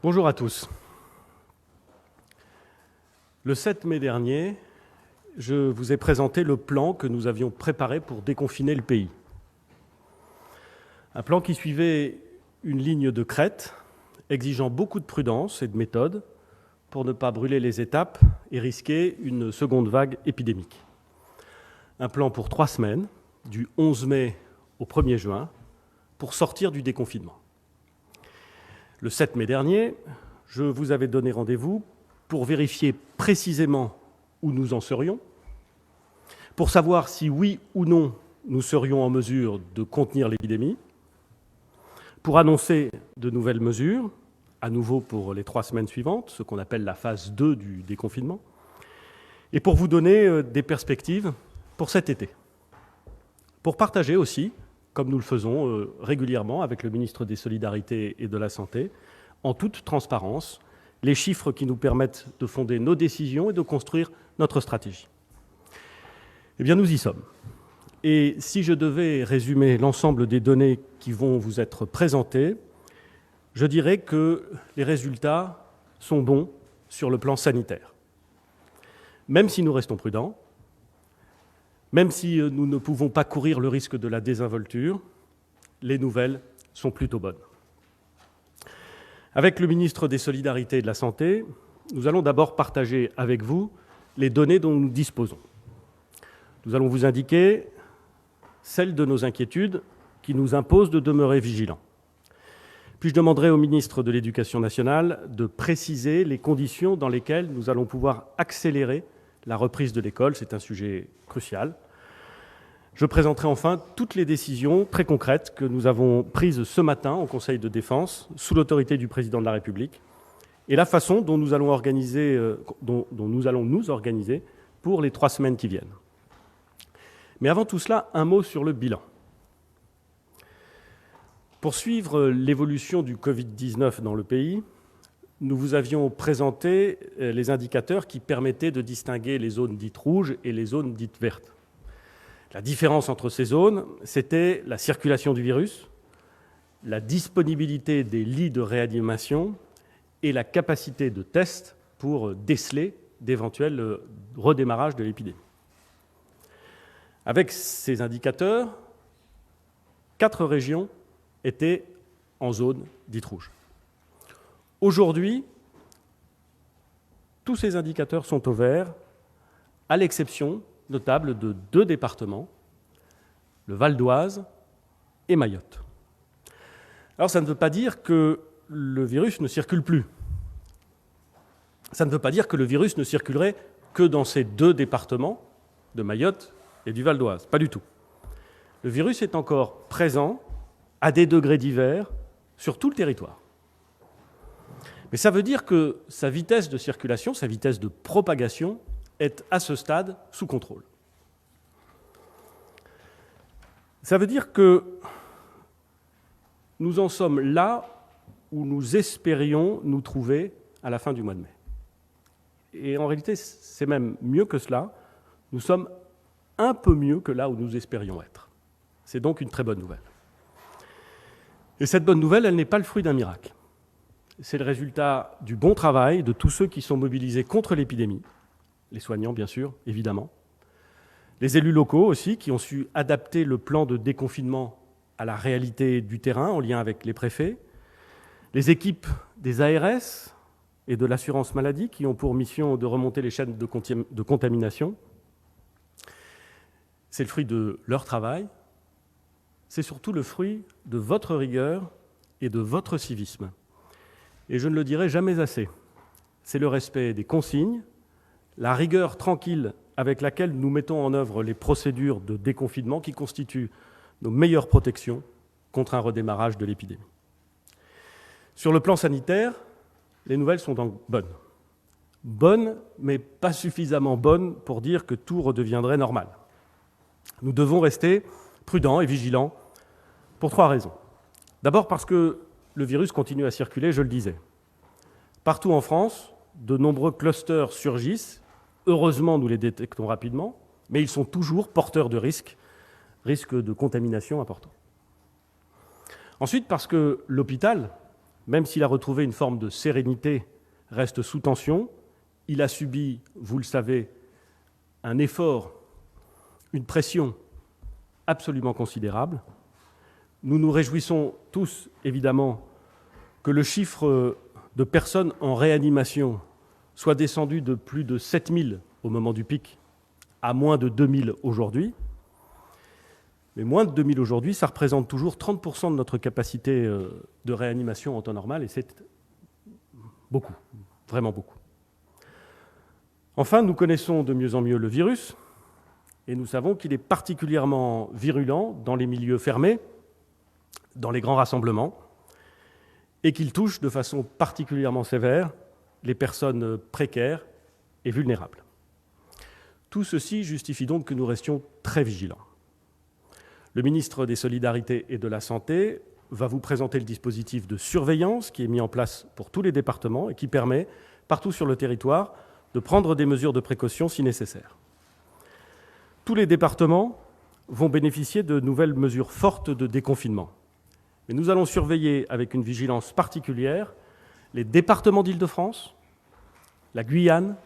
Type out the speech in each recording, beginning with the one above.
Bonjour à tous. Le 7 mai dernier, je vous ai présenté le plan que nous avions préparé pour déconfiner le pays. Un plan qui suivait une ligne de crête, exigeant beaucoup de prudence et de méthode pour ne pas brûler les étapes et risquer une seconde vague épidémique. Un plan pour 3 semaines, du 11 mai au 1er juin, pour sortir du déconfinement. Le 7 mai dernier, je vous avais donné rendez-vous pour vérifier précisément où nous en serions, pour savoir si oui ou non nous serions en mesure de contenir l'épidémie, pour annoncer de nouvelles mesures, à nouveau pour les 3 semaines suivantes, ce qu'on appelle la phase 2 du déconfinement, et pour vous donner des perspectives pour cet été. Pour partager aussi, comme nous le faisons régulièrement avec le ministre des Solidarités et de la Santé, en toute transparence, les chiffres qui nous permettent de fonder nos décisions et de construire notre stratégie. Eh bien, nous y sommes. Et si je devais résumer l'ensemble des données qui vont vous être présentées, je dirais que les résultats sont bons sur le plan sanitaire. Même si nous restons prudents, même si nous ne pouvons pas courir le risque de la désinvolture, les nouvelles sont plutôt bonnes. Avec le ministre des Solidarités et de la Santé, nous allons d'abord partager avec vous les données dont nous disposons. Nous allons vous indiquer celles de nos inquiétudes qui nous imposent de demeurer vigilants. Puis je demanderai au ministre de l'Éducation nationale de préciser les conditions dans lesquelles nous allons pouvoir accélérer la reprise de l'école, c'est un sujet crucial. Je présenterai enfin toutes les décisions très concrètes que nous avons prises ce matin au Conseil de défense, sous l'autorité du Président de la République, et la façon dont nous allons nous organiser pour les 3 semaines qui viennent. Mais avant tout cela, un mot sur le bilan. Pour suivre l'évolution du Covid-19 dans le pays, nous vous avions présenté les indicateurs qui permettaient de distinguer les zones dites rouges et les zones dites vertes. La différence entre ces zones, c'était la circulation du virus, la disponibilité des lits de réanimation et la capacité de test pour déceler d'éventuels redémarrages de l'épidémie. Avec ces indicateurs, 4 régions étaient en zone dite rouge. Aujourd'hui, tous ces indicateurs sont au vert, à l'exception notable de 2 départements, le Val d'Oise et Mayotte. Alors ça ne veut pas dire que le virus ne circule plus. Ça ne veut pas dire que le virus ne circulerait que dans ces 2 départements, de Mayotte et du Val d'Oise. Pas du tout. Le virus est encore présent, à des degrés divers, sur tout le territoire. Mais ça veut dire que sa vitesse de circulation, sa vitesse de propagation, est à ce stade sous contrôle. Ça veut dire que nous en sommes là où nous espérions nous trouver à la fin du mois de mai. Et en réalité, c'est même mieux que cela. Nous sommes un peu mieux que là où nous espérions être. C'est donc une très bonne nouvelle. Et cette bonne nouvelle, elle n'est pas le fruit d'un miracle. C'est le résultat du bon travail de tous ceux qui sont mobilisés contre l'épidémie, les soignants bien sûr, évidemment, les élus locaux aussi, qui ont su adapter le plan de déconfinement à la réalité du terrain en lien avec les préfets, les équipes des ARS et de l'assurance maladie qui ont pour mission de remonter les chaînes de contamination. C'est le fruit de leur travail, c'est surtout le fruit de votre rigueur et de votre civisme. Et je ne le dirai jamais assez, c'est le respect des consignes, la rigueur tranquille avec laquelle nous mettons en œuvre les procédures de déconfinement qui constituent nos meilleures protections contre un redémarrage de l'épidémie. Sur le plan sanitaire, les nouvelles sont donc bonnes. Bonnes, mais pas suffisamment bonnes pour dire que tout redeviendrait normal. Nous devons rester prudents et vigilants pour 3 raisons. D'abord parce que le virus continue à circuler, je le disais. Partout en France, de nombreux clusters surgissent. Heureusement, nous les détectons rapidement, mais ils sont toujours porteurs de risques de contamination importants. Ensuite, parce que l'hôpital même s'il a retrouvé une forme de sérénité, reste sous tension. Il a subi, vous le savez, un effort, une pression absolument considérable. Nous nous réjouissons tous, évidemment, que le chiffre de personnes en réanimation soit descendu de plus de 7000 au moment du pic à moins de 2000 aujourd'hui. Mais moins de 2000 aujourd'hui, ça représente toujours 30% de notre capacité de réanimation en temps normal, et c'est beaucoup, vraiment beaucoup. Enfin, nous connaissons de mieux en mieux le virus, et nous savons qu'il est particulièrement virulent dans les milieux fermés, dans les grands rassemblements, et qu'il touche de façon particulièrement sévère les personnes précaires et vulnérables. Tout ceci justifie donc que nous restions très vigilants. Le ministre des Solidarités et de la Santé va vous présenter le dispositif de surveillance qui est mis en place pour tous les départements et qui permet, partout sur le territoire, de prendre des mesures de précaution si nécessaire. Tous les départements vont bénéficier de nouvelles mesures fortes de déconfinement. Mais nous allons surveiller avec une vigilance particulière les départements d'Île-de-France, la Guyane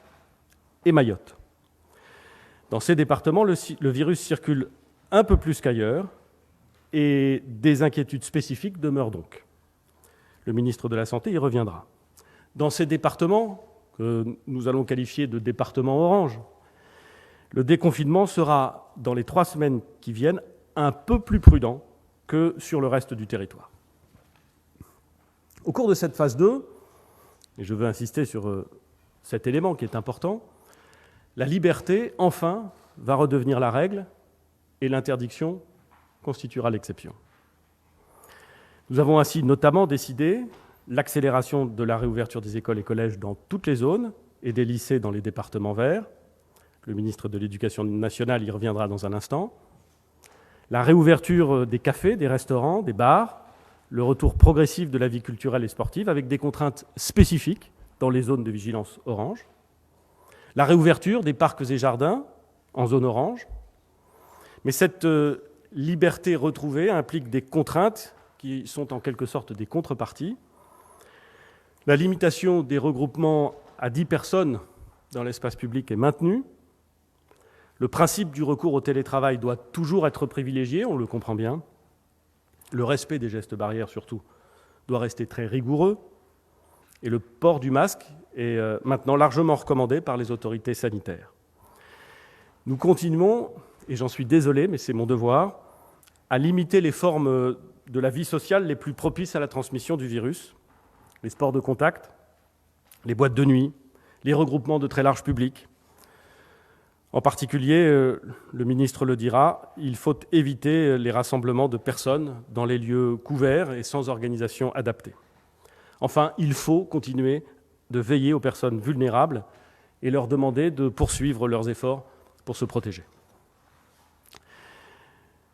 et Mayotte. Dans ces départements, le virus circule un peu plus qu'ailleurs et des inquiétudes spécifiques demeurent donc. Le ministre de la Santé y reviendra. Dans ces départements, que nous allons qualifier de départements orange, le déconfinement sera, dans les 3 semaines qui viennent, un peu plus prudent que sur le reste du territoire. Au cours de cette phase 2, et je veux insister sur cet élément qui est important, la liberté, enfin, va redevenir la règle et l'interdiction constituera l'exception. Nous avons ainsi notamment décidé l'accélération de la réouverture des écoles et collèges dans toutes les zones et des lycées dans les départements verts. Le ministre de l'Éducation nationale y reviendra dans un instant. La réouverture des cafés, des restaurants, des bars, le retour progressif de la vie culturelle et sportive avec des contraintes spécifiques dans les zones de vigilance orange. La réouverture des parcs et jardins en zone orange. Mais cette liberté retrouvée implique des contraintes qui sont en quelque sorte des contreparties. La limitation des regroupements à 10 personnes dans l'espace public est maintenue. Le principe du recours au télétravail doit toujours être privilégié, on le comprend bien. Le respect des gestes barrières, surtout, doit rester très rigoureux. Et le port du masque est maintenant largement recommandé par les autorités sanitaires. Nous continuons, et j'en suis désolé, mais c'est mon devoir, à limiter les formes de la vie sociale les plus propices à la transmission du virus, les sports de contact, les boîtes de nuit, les regroupements de très large public. En particulier, le ministre le dira, il faut éviter les rassemblements de personnes dans les lieux couverts et sans organisation adaptée. Enfin, il faut continuer de veiller aux personnes vulnérables et leur demander de poursuivre leurs efforts pour se protéger.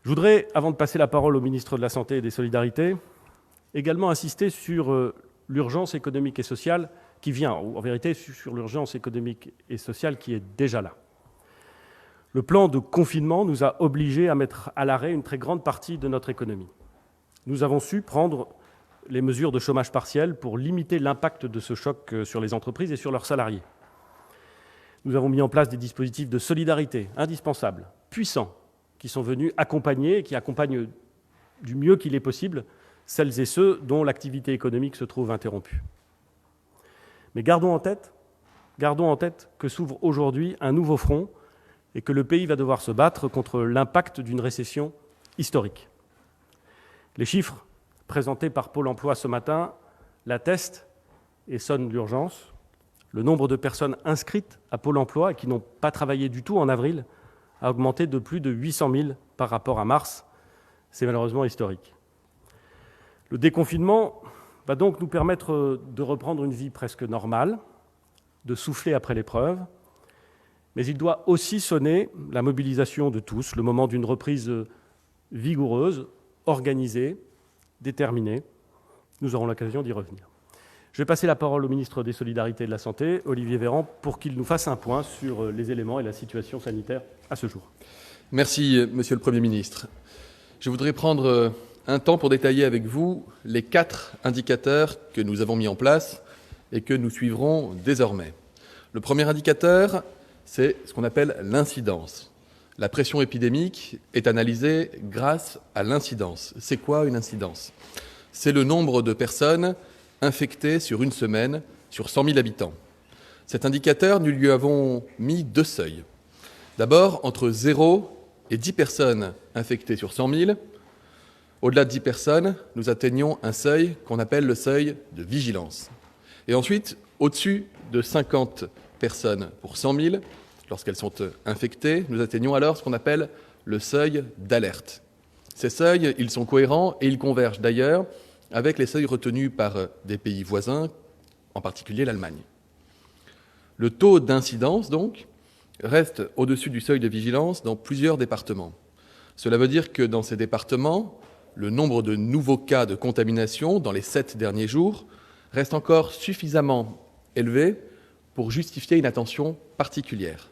Je voudrais, avant de passer la parole au ministre de la Santé et des Solidarités, également insister sur l'urgence économique et sociale qui vient, ou en vérité sur l'urgence économique et sociale qui est déjà là. Le plan de confinement nous a obligés à mettre à l'arrêt une très grande partie de notre économie. Nous avons su prendre les mesures de chômage partiel pour limiter l'impact de ce choc sur les entreprises et sur leurs salariés. Nous avons mis en place des dispositifs de solidarité indispensables, puissants, qui sont venus accompagner et qui accompagnent du mieux qu'il est possible celles et ceux dont l'activité économique se trouve interrompue. Mais gardons en tête que s'ouvre aujourd'hui un nouveau front et que le pays va devoir se battre contre l'impact d'une récession historique. Les chiffres présentés par Pôle emploi ce matin l'attestent et sonnent l'urgence. Le nombre de personnes inscrites à Pôle emploi et qui n'ont pas travaillé du tout en avril a augmenté de plus de 800 000 par rapport à mars. C'est malheureusement historique. Le déconfinement va donc nous permettre de reprendre une vie presque normale, de souffler après l'épreuve, mais il doit aussi sonner la mobilisation de tous, le moment d'une reprise vigoureuse, organisée, déterminée. Nous aurons l'occasion d'y revenir. Je vais passer la parole au ministre des Solidarités et de la Santé, Olivier Véran, pour qu'il nous fasse un point sur les éléments et la situation sanitaire à ce jour. Merci, Monsieur le Premier ministre. Je voudrais prendre un temps pour détailler avec vous les 4 indicateurs que nous avons mis en place et que nous suivrons désormais. Le premier indicateur, c'est ce qu'on appelle l'incidence. La pression épidémique est analysée grâce à l'incidence. C'est quoi une incidence? C'est le nombre de personnes infectées sur une semaine sur 100 000 habitants. Cet indicateur, nous lui avons mis 2 seuils. D'abord, entre 0 et 10 personnes infectées sur 100 000, au-delà de 10 personnes, nous atteignons un seuil qu'on appelle le seuil de vigilance. Et ensuite, au-dessus de 50 personnes pour 100 000, lorsqu'elles sont infectées, nous atteignons alors ce qu'on appelle le seuil d'alerte. Ces seuils, ils sont cohérents et ils convergent d'ailleurs avec les seuils retenus par des pays voisins, en particulier l'Allemagne. Le taux d'incidence, donc, reste au-dessus du seuil de vigilance dans plusieurs départements. Cela veut dire que dans ces départements, le nombre de nouveaux cas de contamination dans les 7 derniers jours reste encore suffisamment élevé pour justifier une attention particulière.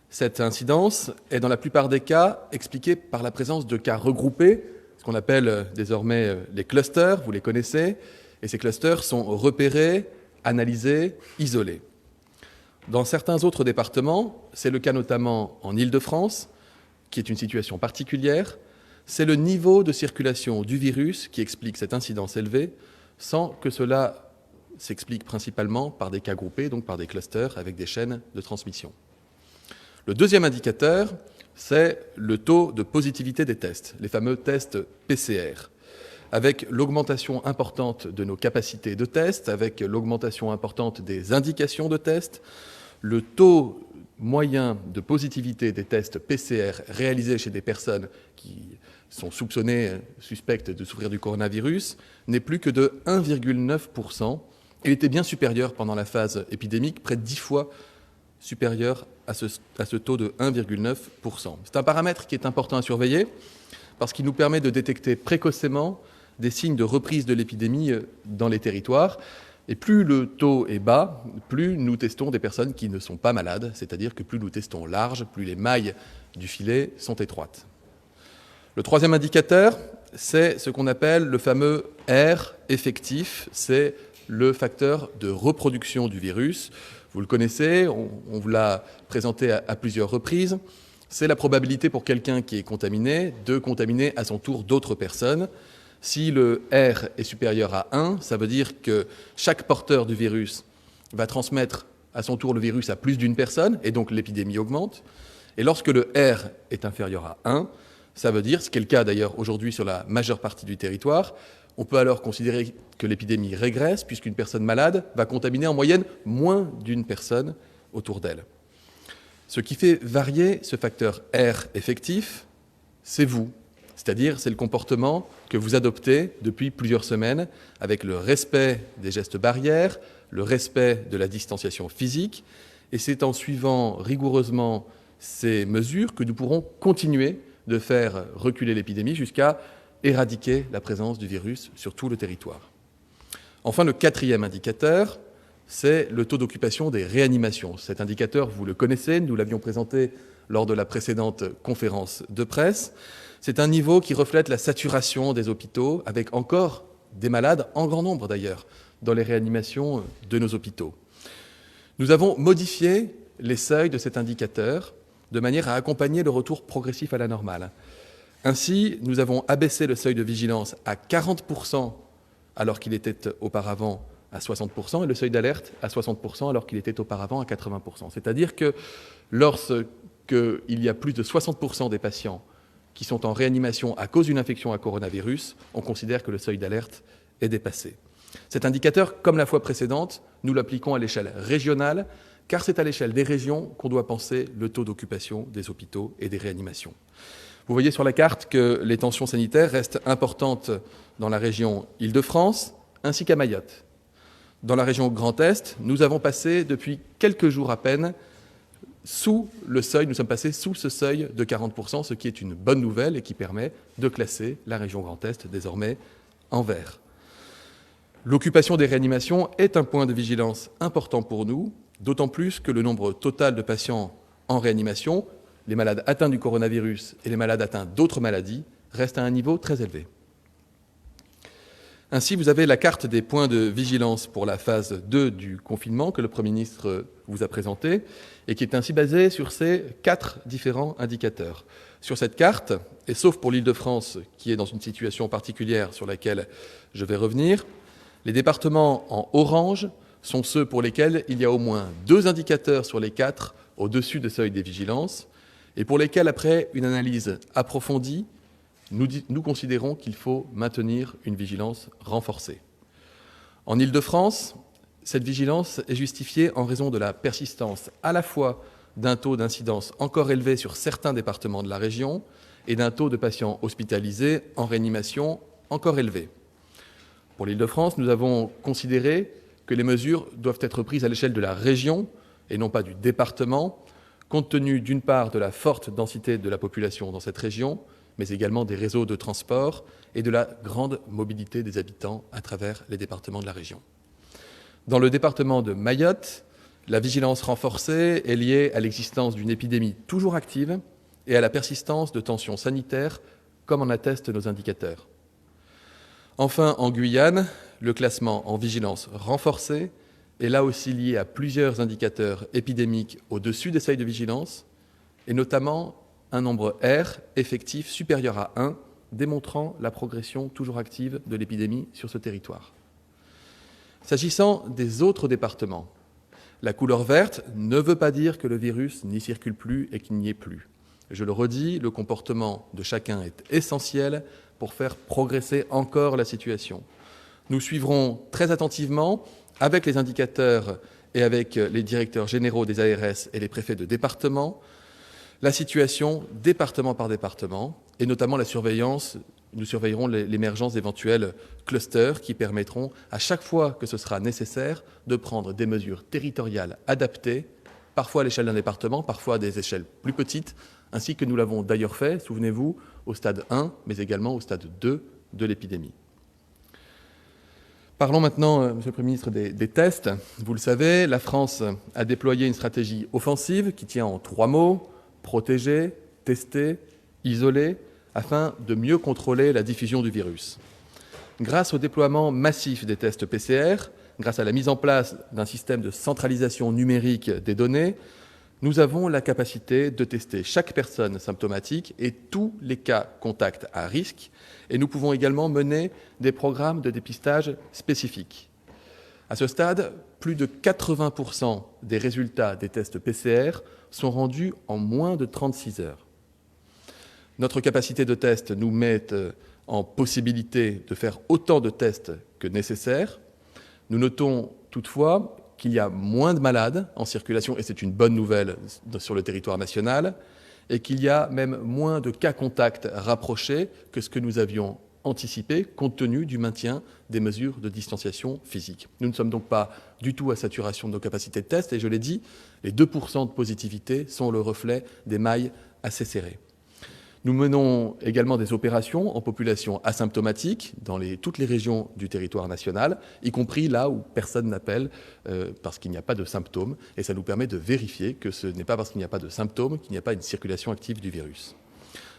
Cette incidence est dans la plupart des cas expliquée par la présence de cas regroupés, ce qu'on appelle désormais les clusters, vous les connaissez, et ces clusters sont repérés, analysés, isolés. Dans certains autres départements, c'est le cas notamment en Île-de-France, qui est une situation particulière, c'est le niveau de circulation du virus qui explique cette incidence élevée, sans que cela s'explique principalement par des cas groupés, donc par des clusters avec des chaînes de transmission. Le deuxième indicateur, c'est le taux de positivité des tests, les fameux tests PCR. Avec l'augmentation importante de nos capacités de test, avec l'augmentation importante des indications de test, le taux moyen de positivité des tests PCR réalisés chez des personnes qui sont soupçonnées, suspectes de souffrir du coronavirus, n'est plus que de 1,9%. Il était bien supérieur pendant la phase épidémique, près de 10 fois supérieur à ce taux de 1,9%. C'est un paramètre qui est important à surveiller parce qu'il nous permet de détecter précocement des signes de reprise de l'épidémie dans les territoires. Et plus le taux est bas, plus nous testons des personnes qui ne sont pas malades, c'est-à-dire que plus nous testons large, plus les mailles du filet sont étroites. Le troisième indicateur, c'est ce qu'on appelle le fameux R effectif, c'est le facteur de reproduction du virus. Vous le connaissez, on vous l'a présenté à plusieurs reprises. C'est la probabilité pour quelqu'un qui est contaminé de contaminer à son tour d'autres personnes. Si le R est supérieur à 1, ça veut dire que chaque porteur du virus va transmettre à son tour le virus à plus d'une personne, et donc l'épidémie augmente. Et lorsque le R est inférieur à 1, ça veut dire, ce qui est le cas d'ailleurs aujourd'hui sur la majeure partie du territoire, on peut alors considérer que l'épidémie régresse, puisqu'une personne malade va contaminer en moyenne moins d'une personne autour d'elle. Ce qui fait varier ce facteur R effectif, c'est vous. C'est-à-dire, c'est le comportement que vous adoptez depuis plusieurs semaines avec le respect des gestes barrières, le respect de la distanciation physique, et c'est en suivant rigoureusement ces mesures que nous pourrons continuer de faire reculer l'épidémie jusqu'à éradiquer la présence du virus sur tout le territoire. Enfin, le quatrième indicateur, c'est le taux d'occupation des réanimations. Cet indicateur, vous le connaissez, nous l'avions présenté lors de la précédente conférence de presse. C'est un niveau qui reflète la saturation des hôpitaux, avec encore des malades, en grand nombre d'ailleurs, dans les réanimations de nos hôpitaux. Nous avons modifié les seuils de cet indicateur de manière à accompagner le retour progressif à la normale. Ainsi, nous avons abaissé le seuil de vigilance à 40% alors qu'il était auparavant à 60%, et le seuil d'alerte à 60% alors qu'il était auparavant à 80%. C'est-à-dire que lorsqu'il y a plus de 60% des patients qui sont en réanimation à cause d'une infection à coronavirus, on considère que le seuil d'alerte est dépassé. Cet indicateur, comme la fois précédente, nous l'appliquons à l'échelle régionale, car c'est à l'échelle des régions qu'on doit penser le taux d'occupation des hôpitaux et des réanimations. Vous voyez sur la carte que les tensions sanitaires restent importantes dans la région Île-de-France ainsi qu'à Mayotte. Dans la région Grand Est, nous avons passé depuis quelques jours à peine sous le seuil, nous sommes passés sous ce seuil de 40%, ce qui est une bonne nouvelle et qui permet de classer la région Grand Est désormais en vert. L'occupation des réanimations est un point de vigilance important pour nous, d'autant plus que le nombre total de patients en réanimation, les malades atteints du coronavirus et les malades atteints d'autres maladies, reste à un niveau très élevé. Ainsi, vous avez la carte des points de vigilance pour la phase 2 du confinement que le Premier ministre vous a présentée et qui est ainsi basée sur ces 4 différents indicateurs. Sur cette carte, et sauf pour l'Île-de-France qui est dans une situation particulière sur laquelle je vais revenir, les départements en orange sont ceux pour lesquels il y a au moins 2 indicateurs sur les 4 au-dessus des seuils des vigilances et pour lesquels, après une analyse approfondie, nous considérons qu'il faut maintenir une vigilance renforcée. En Île-de-France, cette vigilance est justifiée en raison de la persistance à la fois d'un taux d'incidence encore élevé sur certains départements de la région et d'un taux de patients hospitalisés en réanimation encore élevé. Pour l'Île-de-France, nous avons considéré que les mesures doivent être prises à l'échelle de la région et non pas du département, compte tenu d'une part de la forte densité de la population dans cette région, mais également des réseaux de transport et de la grande mobilité des habitants à travers les départements de la région. Dans le département de Mayotte, la vigilance renforcée est liée à l'existence d'une épidémie toujours active et à la persistance de tensions sanitaires, comme en attestent nos indicateurs. Enfin, en Guyane, le classement en vigilance renforcée est là aussi lié à plusieurs indicateurs épidémiques au-dessus des seuils de vigilance, et notamment un nombre R effectif supérieur à 1, démontrant la progression toujours active de l'épidémie sur ce territoire. S'agissant des autres départements, la couleur verte ne veut pas dire que le virus n'y circule plus et qu'il n'y est plus. Je le redis, le comportement de chacun est essentiel pour faire progresser encore la situation. Nous suivrons très attentivement, avec les indicateurs et avec les directeurs généraux des ARS et les préfets de département, la situation département par département, et notamment la surveillance. Nous surveillerons l'émergence d'éventuels clusters qui permettront, à chaque fois que ce sera nécessaire, de prendre des mesures territoriales adaptées, parfois à l'échelle d'un département, parfois à des échelles plus petites, ainsi que nous l'avons d'ailleurs fait, souvenez-vous, au stade 1, mais également au stade 2 de l'épidémie. Parlons maintenant, Monsieur le Premier ministre, des tests. Vous le savez, la France a déployé une stratégie offensive qui tient en 3 mots: protéger, tester, isoler, afin de mieux contrôler la diffusion du virus. Grâce au déploiement massif des tests PCR, grâce à la mise en place d'un système de centralisation numérique des données, nous avons la capacité de tester chaque personne symptomatique et tous les cas contacts à risque, et nous pouvons également mener des programmes de dépistage spécifiques. À ce stade, plus de 80% des résultats des tests PCR sont rendus en moins de 36 heures. Notre capacité de test nous met en possibilité de faire autant de tests que nécessaire. Nous notons toutefois qu'il y a moins de malades en circulation, et c'est une bonne nouvelle sur le territoire national, et qu'il y a même moins de cas contacts rapprochés que ce que nous avions anticipé, compte tenu du maintien des mesures de distanciation physique. Nous ne sommes donc pas du tout à saturation de nos capacités de test, et je l'ai dit, les 2% de positivité sont le reflet des mailles assez serrées. Nous menons également des opérations en population asymptomatique dans toutes les régions du territoire national, y compris là où personne n'appelle parce qu'il n'y a pas de symptômes. Et ça nous permet de vérifier que ce n'est pas parce qu'il n'y a pas de symptômes qu'il n'y a pas une circulation active du virus.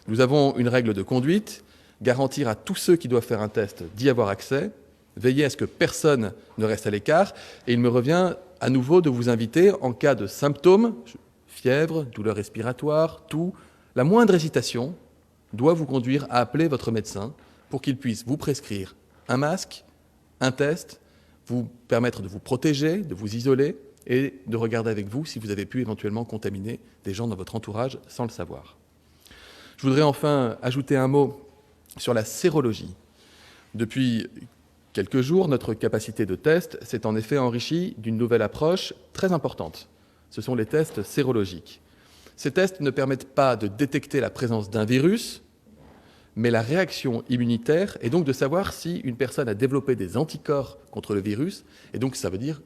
Nous avons une règle de conduite: garantir à tous ceux qui doivent faire un test d'y avoir accès, veiller à ce que personne ne reste à l'écart. Et il me revient à nouveau de vous inviter, en cas de symptômes, fièvre, douleur respiratoire, toux, la moindre hésitation doit vous conduire à appeler votre médecin pour qu'il puisse vous prescrire un masque, un test, vous permettre de vous protéger, de vous isoler et de regarder avec vous si vous avez pu éventuellement contaminer des gens dans votre entourage sans le savoir. Je voudrais enfin ajouter un mot sur la sérologie. Depuis quelques jours, notre capacité de test s'est en effet enrichie d'une nouvelle approche très importante. Ce sont les tests sérologiques. Ces tests ne permettent pas de détecter la présence d'un virus, mais la réaction immunitaire, et donc de savoir si une personne a développé des anticorps contre le virus, et donc ça veut dire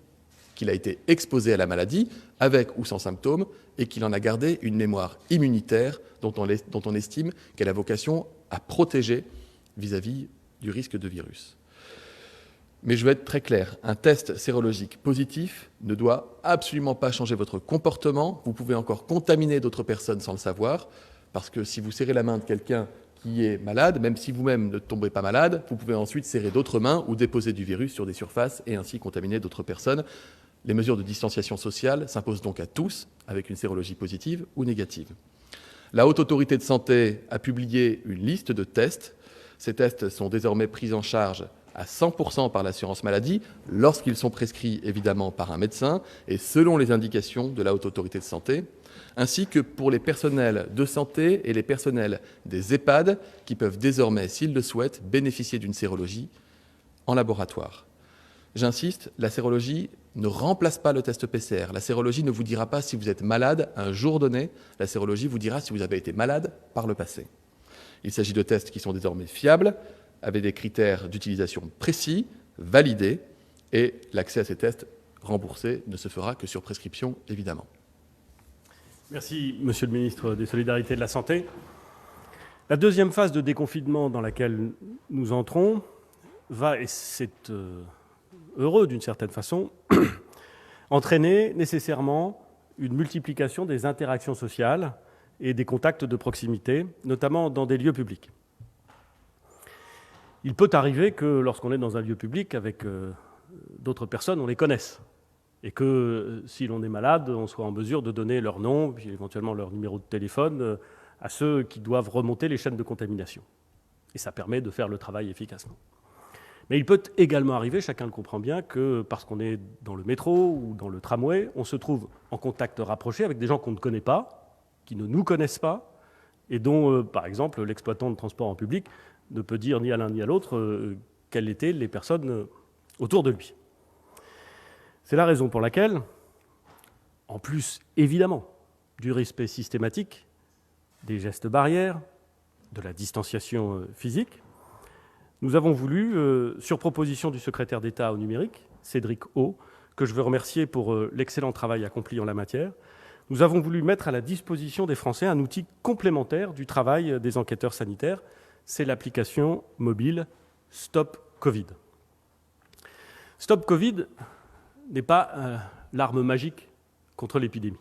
qu'il a été exposé à la maladie, avec ou sans symptômes, et qu'il en a gardé une mémoire immunitaire dont on estime qu'elle a vocation à protéger vis-à-vis du risque de virus. Mais je vais être très clair, un test sérologique positif ne doit absolument pas changer votre comportement. Vous pouvez encore contaminer d'autres personnes sans le savoir, parce que si vous serrez la main de quelqu'un qui est malade, même si vous-même ne tombez pas malade, vous pouvez ensuite serrer d'autres mains ou déposer du virus sur des surfaces et ainsi contaminer d'autres personnes. Les mesures de distanciation sociale s'imposent donc à tous, avec une sérologie positive ou négative. La Haute Autorité de Santé a publié une liste de tests. Ces tests sont désormais pris en charge à 100% par l'assurance maladie, lorsqu'ils sont prescrits évidemment par un médecin et selon les indications de la Haute Autorité de Santé, ainsi que pour les personnels de santé et les personnels des EHPAD qui peuvent désormais, s'ils le souhaitent, bénéficier d'une sérologie en laboratoire. J'insiste, la sérologie ne remplace pas le test PCR. La sérologie ne vous dira pas si vous êtes malade un jour donné. La sérologie vous dira si vous avez été malade par le passé. Il s'agit de tests qui sont désormais fiables, avec des critères d'utilisation précis, validés, et l'accès à ces tests remboursés ne se fera que sur prescription, évidemment. Merci, Monsieur le ministre des Solidarités et de la Santé. La deuxième phase de déconfinement dans laquelle nous entrons va, et c'est heureux d'une certaine façon, entraîner nécessairement une multiplication des interactions sociales et des contacts de proximité, notamment dans des lieux publics. Il peut arriver que lorsqu'on est dans un lieu public avec d'autres personnes, on les connaisse. Et que si l'on est malade, on soit en mesure de donner leur nom, puis éventuellement leur numéro de téléphone, à ceux qui doivent remonter les chaînes de contamination. Et ça permet de faire le travail efficacement. Mais il peut également arriver, chacun le comprend bien, que parce qu'on est dans le métro ou dans le tramway, on se trouve en contact rapproché avec des gens qu'on ne connaît pas, qui ne nous connaissent pas, et dont, par exemple, l'exploitant de transport en public ne peut dire ni à l'un ni à l'autre quelles étaient les personnes autour de lui. C'est la raison pour laquelle, en plus, évidemment, du respect systématique des gestes barrières, de la distanciation physique, nous avons voulu, sur proposition du secrétaire d'État au numérique, Cédric O, que je veux remercier pour l'excellent travail accompli en la matière, nous avons voulu mettre à la disposition des Français un outil complémentaire du travail des enquêteurs sanitaires, c'est l'application mobile Stop Covid. Stop Covid n'est pas l'arme magique contre l'épidémie,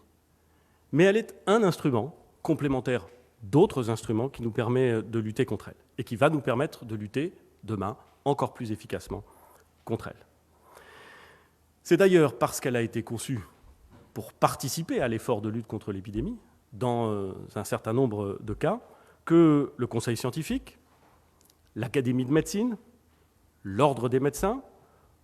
mais elle est un instrument complémentaire d'autres instruments qui nous permet de lutter contre elle et qui va nous permettre de lutter demain encore plus efficacement contre elle. C'est d'ailleurs parce qu'elle a été conçue pour participer à l'effort de lutte contre l'épidémie, dans un certain nombre de cas, que le Conseil scientifique, l'Académie de médecine, l'Ordre des médecins,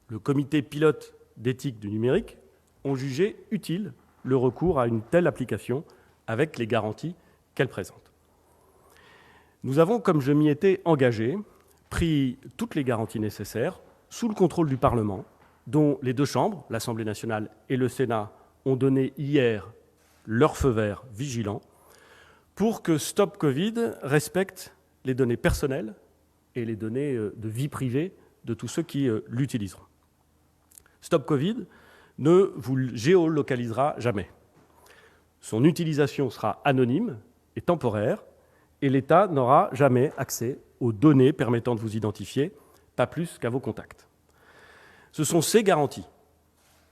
le Comité pilote d'éthique du numérique ont jugé utile le recours à une telle application avec les garanties qu'elle présente. Nous avons, comme je m'y étais engagé, pris toutes les garanties nécessaires sous le contrôle du Parlement, dont les deux chambres, l'Assemblée nationale et le Sénat, ont donné hier leur feu vert vigilant pour que Stop Covid respecte les données personnelles et les données de vie privée de tous ceux qui l'utiliseront. Stop Covid ne vous géolocalisera jamais. Son utilisation sera anonyme et temporaire, et l'État n'aura jamais accès aux données permettant de vous identifier, pas plus qu'à vos contacts. Ce sont ces garanties,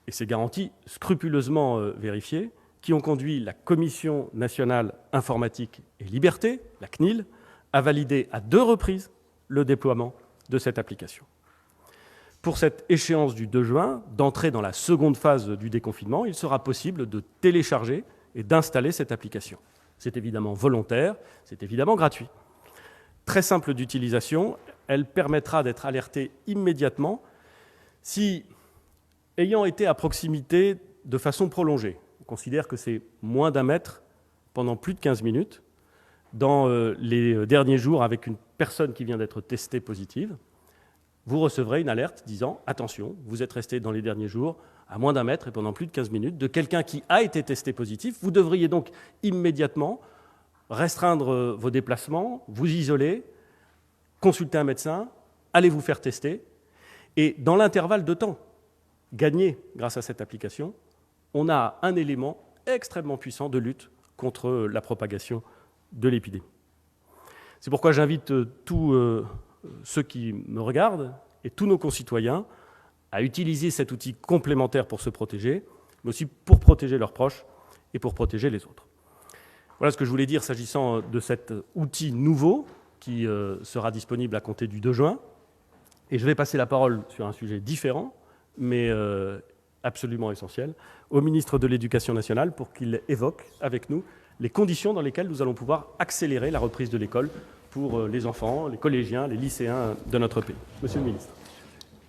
et ces garanties scrupuleusement vérifiées, qui ont conduit la Commission nationale informatique et liberté, la CNIL, à valider à 2 reprises le déploiement de cette application. Pour cette échéance du 2 juin, d'entrer dans la seconde phase du déconfinement, il sera possible de télécharger et d'installer cette application. C'est évidemment volontaire, c'est évidemment gratuit. Très simple d'utilisation, elle permettra d'être alerté immédiatement si, ayant été à proximité de façon prolongée, on considère que c'est moins d'1 mètre pendant plus de 15 minutes, dans les derniers jours avec une personne qui vient d'être testée positive, vous recevrez une alerte disant « Attention, vous êtes resté dans les derniers jours à moins d'1 mètre et pendant plus de 15 minutes de quelqu'un qui a été testé positif. Vous devriez donc immédiatement restreindre vos déplacements, vous isoler, consulter un médecin, aller vous faire tester. Et dans l'intervalle de temps gagné grâce à cette application, on a un élément extrêmement puissant de lutte contre la propagation de l'épidémie. C'est pourquoi j'invite tous ceux qui me regardent et tous nos concitoyens à utiliser cet outil complémentaire pour se protéger, mais aussi pour protéger leurs proches et pour protéger les autres. Voilà ce que je voulais dire s'agissant de cet outil nouveau qui sera disponible à compter du 2 juin. Et je vais passer la parole sur un sujet différent, mais absolument essentiel, au ministre de l'Éducation nationale pour qu'il évoque avec nous les conditions dans lesquelles nous allons pouvoir accélérer la reprise de l'école pour les enfants, les collégiens, les lycéens de notre pays. Monsieur le ministre.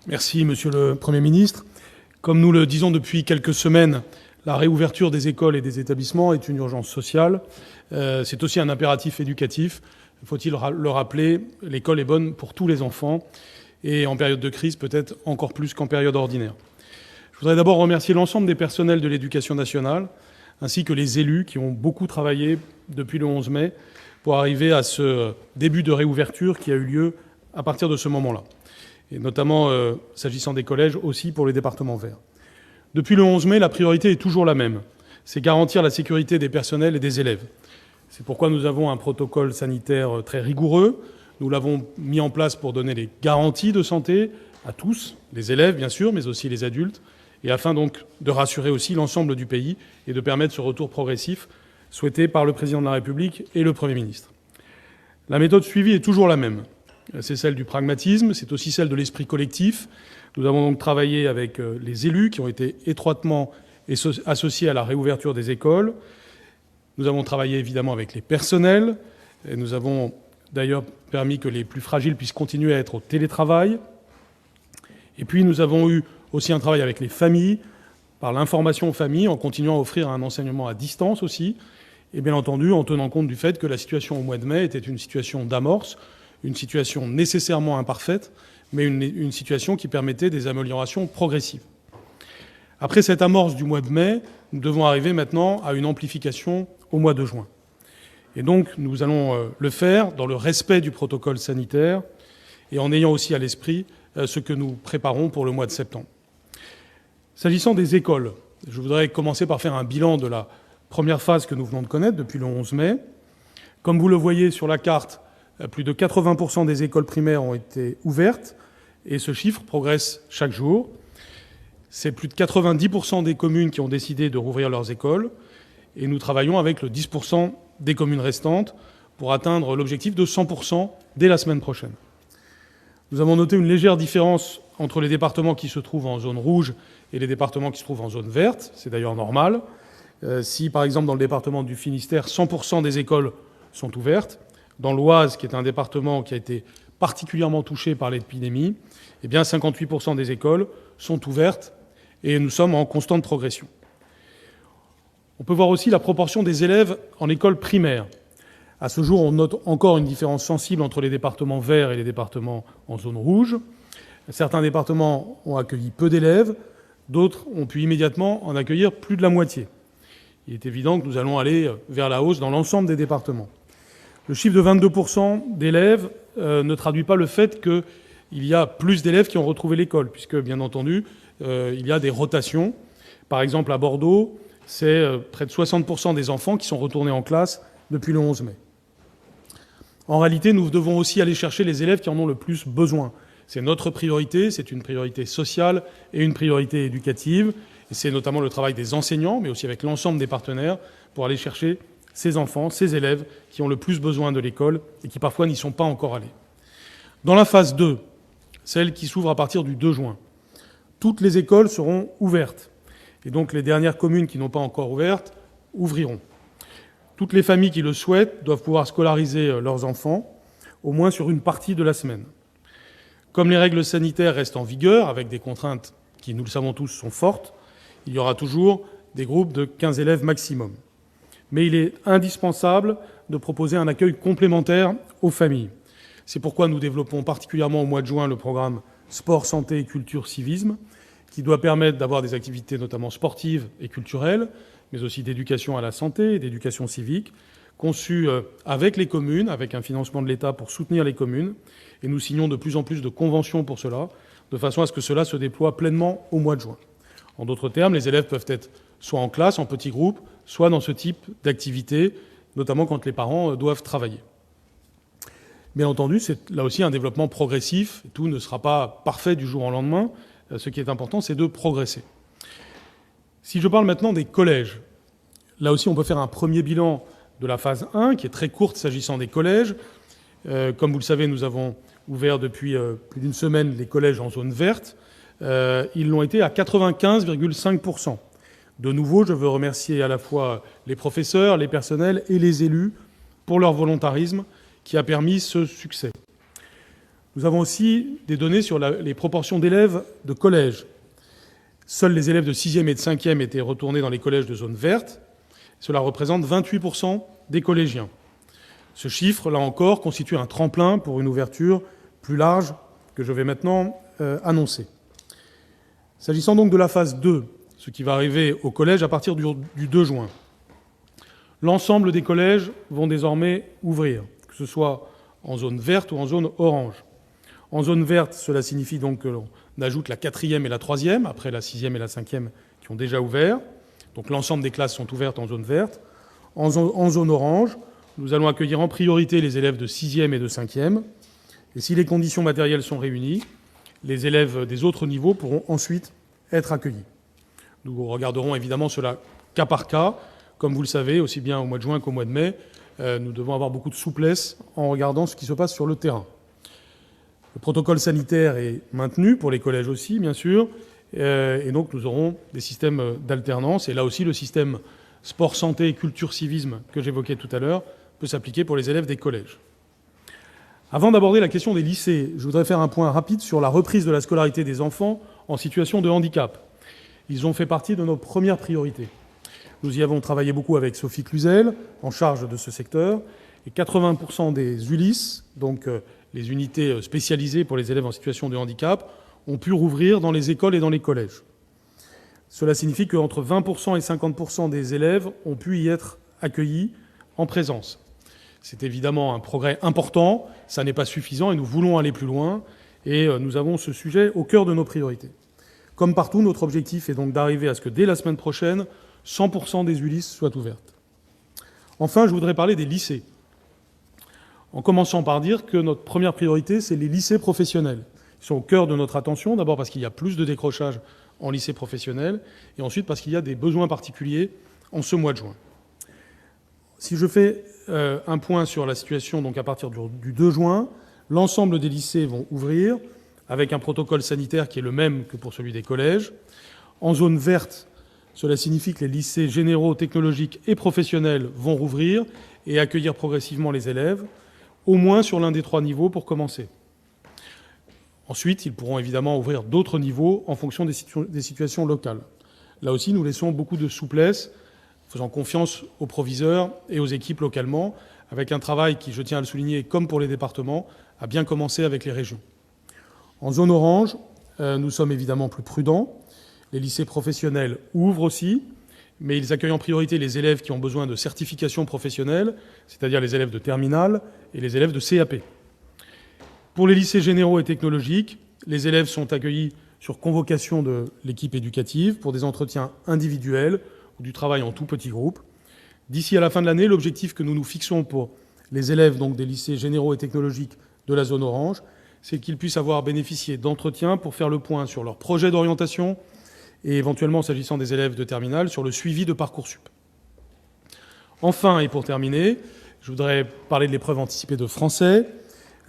Merci, Monsieur le Premier ministre. Comme nous le disons depuis quelques semaines, la réouverture des écoles et des établissements est une urgence sociale. C'est aussi un impératif éducatif. Faut-il le rappeler, l'école est bonne pour tous les enfants et en période de crise, peut-être encore plus qu'en période ordinaire. Je voudrais d'abord remercier l'ensemble des personnels de l'Éducation nationale ainsi que les élus qui ont beaucoup travaillé depuis le 11 mai pour arriver à ce début de réouverture qui a eu lieu à partir de ce moment-là. Et notamment, s'agissant des collèges, aussi pour les départements verts. Depuis le 11 mai, la priorité est toujours la même. C'est garantir la sécurité des personnels et des élèves. C'est pourquoi nous avons un protocole sanitaire très rigoureux. Nous l'avons mis en place pour donner les garanties de santé à tous, les élèves bien sûr, mais aussi les adultes, et afin donc de rassurer aussi l'ensemble du pays et de permettre ce retour progressif souhaité par le Président de la République et le Premier ministre. La méthode suivie est toujours la même. C'est celle du pragmatisme, c'est aussi celle de l'esprit collectif. Nous avons donc travaillé avec les élus qui ont été étroitement associés à la réouverture des écoles. Nous avons travaillé évidemment avec les personnels. Et nous avons d'ailleurs permis que les plus fragiles puissent continuer à être au télétravail. Et puis nous avons eu aussi un travail avec les familles, par l'information aux familles, en continuant à offrir un enseignement à distance aussi. Et bien entendu, en tenant compte du fait que la situation au mois de mai était une situation d'amorce, une situation nécessairement imparfaite, mais une situation qui permettait des améliorations progressives. Après cette amorce du mois de mai, nous devons arriver maintenant à une amplification au mois de juin. Et donc, nous allons le faire dans le respect du protocole sanitaire et en ayant aussi à l'esprit ce que nous préparons pour le mois de septembre. S'agissant des écoles, je voudrais commencer par faire un bilan de la première phase que nous venons de connaître depuis le 11 mai. Comme vous le voyez sur la carte, plus de 80% des écoles primaires ont été ouvertes et ce chiffre progresse chaque jour. C'est plus de 90% des communes qui ont décidé de rouvrir leurs écoles et nous travaillons avec le 10% des communes restantes pour atteindre l'objectif de 100% dès la semaine prochaine. Nous avons noté une légère différence entre les départements qui se trouvent en zone rouge et les départements qui se trouvent en zone verte. C'est d'ailleurs normal. Si, par exemple, dans le département du Finistère, 100% des écoles sont ouvertes, dans l'Oise, qui est un département qui a été particulièrement touché par l'épidémie, eh bien 58% des écoles sont ouvertes et nous sommes en constante progression. On peut voir aussi la proportion des élèves en école primaire. À ce jour, on note encore une différence sensible entre les départements verts et les départements en zone rouge. Certains départements ont accueilli peu d'élèves, d'autres ont pu immédiatement en accueillir plus de la moitié. Il est évident que nous allons aller vers la hausse dans l'ensemble des départements. Le chiffre de 22% d'élèves ne traduit pas le fait qu'il y a plus d'élèves qui ont retrouvé l'école, puisque, bien entendu, il y a des rotations. Par exemple, à Bordeaux, c'est près de 60% des enfants qui sont retournés en classe depuis le 11 mai. En réalité, nous devons aussi aller chercher les élèves qui en ont le plus besoin. C'est notre priorité, c'est une priorité sociale et une priorité éducative. Et c'est notamment le travail des enseignants, mais aussi avec l'ensemble des partenaires, pour aller chercher ces enfants, ces élèves qui ont le plus besoin de l'école et qui parfois n'y sont pas encore allés. Dans la phase 2, celle qui s'ouvre à partir du 2 juin, toutes les écoles seront ouvertes. Et donc les dernières communes qui n'ont pas encore ouvertes ouvriront. Toutes les familles qui le souhaitent doivent pouvoir scolariser leurs enfants, au moins sur une partie de la semaine. Comme les règles sanitaires restent en vigueur, avec des contraintes qui, nous le savons tous, sont fortes, il y aura toujours des groupes de 15 élèves maximum. Mais il est indispensable de proposer un accueil complémentaire aux familles. C'est pourquoi nous développons particulièrement au mois de juin le programme Sport, Santé, Culture, Civisme, qui doit permettre d'avoir des activités notamment sportives et culturelles, mais aussi d'éducation à la santé et d'éducation civique, conçues avec les communes, avec un financement de l'État pour soutenir les communes. Et nous signons de plus en plus de conventions pour cela, de façon à ce que cela se déploie pleinement au mois de juin. En d'autres termes, les élèves peuvent être soit en classe, en petits groupes, soit dans ce type d'activité, notamment quand les parents doivent travailler. Bien entendu, c'est là aussi un développement progressif. Tout ne sera pas parfait du jour au lendemain. Ce qui est important, c'est de progresser. Si je parle maintenant des collèges, là aussi on peut faire un premier bilan de la phase 1, qui est très courte s'agissant des collèges. Comme vous le savez, nous avons ouvert depuis plus d'une semaine les collèges en zone verte. Ils l'ont été à 95,5%. De nouveau, je veux remercier à la fois les professeurs, les personnels et les élus pour leur volontarisme qui a permis ce succès. Nous avons aussi des données sur les proportions d'élèves de collège. Seuls les élèves de 6e et de 5e étaient retournés dans les collèges de zone verte. Cela représente 28% des collégiens. Ce chiffre, là encore, constitue un tremplin pour une ouverture plus large que je vais maintenant annoncer. S'agissant donc de la phase 2, ce qui va arriver au collège à partir du 2 juin, l'ensemble des collèges vont désormais ouvrir, que ce soit en zone verte ou en zone orange. En zone verte, cela signifie donc que l'on ajoute la 4e et la 3e, après la 6e et la 5e qui ont déjà ouvert. Donc l'ensemble des classes sont ouvertes en zone verte. En zone orange, nous allons accueillir en priorité les élèves de 6e et de 5e. Et si les conditions matérielles sont réunies, les élèves des autres niveaux pourront ensuite être accueillis. Nous regarderons évidemment cela cas par cas. Comme vous le savez, aussi bien au mois de juin qu'au mois de mai, nous devons avoir beaucoup de souplesse en regardant ce qui se passe sur le terrain. Le protocole sanitaire est maintenu pour les collèges aussi, bien sûr, et donc nous aurons des systèmes d'alternance. Et là aussi, le système sport, santé, culture, civisme que j'évoquais tout à l'heure peut s'appliquer pour les élèves des collèges. Avant d'aborder la question des lycées, je voudrais faire un point rapide sur la reprise de la scolarité des enfants en situation de handicap. Ils ont fait partie de nos premières priorités. Nous y avons travaillé beaucoup avec Sophie Cluzel, en charge de ce secteur, et 80% des ULIS, donc les unités spécialisées pour les élèves en situation de handicap, ont pu rouvrir dans les écoles et dans les collèges. Cela signifie qu'entre 20% et 50% des élèves ont pu y être accueillis en présence. C'est évidemment un progrès important, ça n'est pas suffisant et nous voulons aller plus loin, et nous avons ce sujet au cœur de nos priorités. Comme partout, notre objectif est donc d'arriver à ce que dès la semaine prochaine, 100% des ULIS soient ouvertes. Enfin, je voudrais parler des lycées, en commençant par dire que notre première priorité, c'est les lycées professionnels. Ils sont au cœur de notre attention, d'abord parce qu'il y a plus de décrochage en lycée professionnel, et ensuite parce qu'il y a des besoins particuliers en ce mois de juin. Si je fais un point sur la situation donc à partir du 2 juin, l'ensemble des lycées vont ouvrir avec un protocole sanitaire qui est le même que pour celui des collèges. En zone verte, cela signifie que les lycées généraux, technologiques et professionnels vont rouvrir et accueillir progressivement les élèves, au moins sur l'un des 3 niveaux pour commencer. Ensuite, ils pourront évidemment ouvrir d'autres niveaux en fonction des situations locales. Là aussi, nous laissons beaucoup de souplesse, faisant confiance aux proviseurs et aux équipes localement, avec un travail qui, je tiens à le souligner, comme pour les départements, a bien commencé avec les régions. En zone orange, nous sommes évidemment plus prudents. Les lycées professionnels ouvrent aussi, mais ils accueillent en priorité les élèves qui ont besoin de certification professionnelle, c'est-à-dire les élèves de terminale et les élèves de CAP. Pour les lycées généraux et technologiques, les élèves sont accueillis sur convocation de l'équipe éducative pour des entretiens individuels ou du travail en tout petit groupe. D'ici à la fin de l'année, l'objectif que nous nous fixons pour les élèves donc, des lycées généraux et technologiques de la zone orange, c'est qu'ils puissent avoir bénéficié d'entretiens pour faire le point sur leur projet d'orientation et éventuellement, s'agissant des élèves de terminale, sur le suivi de Parcoursup. Enfin, et pour terminer, je voudrais parler de l'épreuve anticipée de français.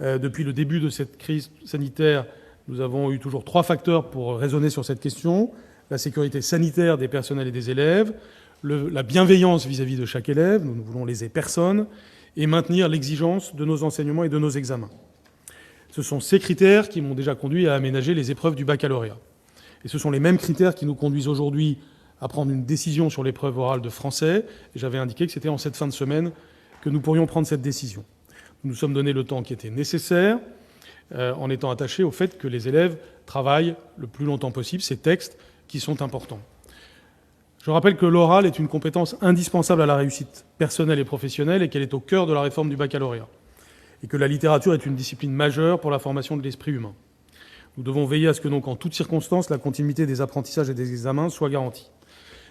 Depuis le début de cette crise sanitaire, nous avons eu toujours 3 facteurs pour raisonner sur cette question. La sécurité sanitaire des personnels et des élèves, la bienveillance vis-à-vis de chaque élève, nous ne voulons léser personne, et maintenir l'exigence de nos enseignements et de nos examens. Ce sont ces critères qui m'ont déjà conduit à aménager les épreuves du baccalauréat. Et ce sont les mêmes critères qui nous conduisent aujourd'hui à prendre une décision sur l'épreuve orale de français. Et j'avais indiqué que c'était en cette fin de semaine que nous pourrions prendre cette décision. Nous nous sommes donné le temps qui était nécessaire, en étant attachés au fait que les élèves travaillent le plus longtemps possible ces textes qui sont importants. Je rappelle que l'oral est une compétence indispensable à la réussite personnelle et professionnelle et qu'elle est au cœur de la réforme du baccalauréat. Et que la littérature est une discipline majeure pour la formation de l'esprit humain. Nous devons veiller à ce que, donc, en toutes circonstances, la continuité des apprentissages et des examens soit garantie.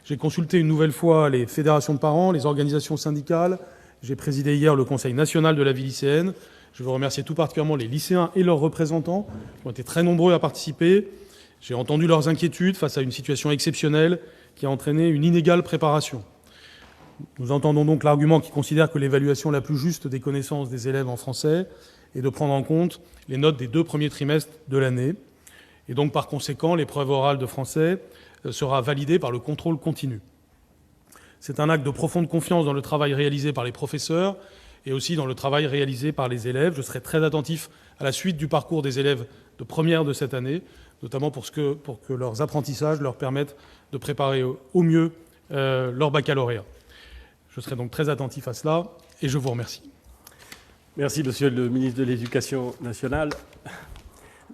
J'ai consulté une nouvelle fois les fédérations de parents, les organisations syndicales. J'ai présidé hier le Conseil national de la vie lycéenne. Je veux remercier tout particulièrement les lycéens et leurs représentants qui ont été très nombreux à participer. J'ai entendu leurs inquiétudes face à une situation exceptionnelle qui a entraîné une inégale préparation. Nous entendons donc l'argument qui considère que l'évaluation la plus juste des connaissances des élèves en français et de prendre en compte les notes des 2 premiers trimestres de l'année. Et donc, par conséquent, l'épreuve orale de français sera validée par le contrôle continu. C'est un acte de profonde confiance dans le travail réalisé par les professeurs et aussi dans le travail réalisé par les élèves. Je serai très attentif à la suite du parcours des élèves de première de cette année, notamment pour que leurs apprentissages leur permettent de préparer au mieux leur baccalauréat. Je serai donc très attentif à cela et je vous remercie. Merci, Monsieur le ministre de l'Éducation nationale.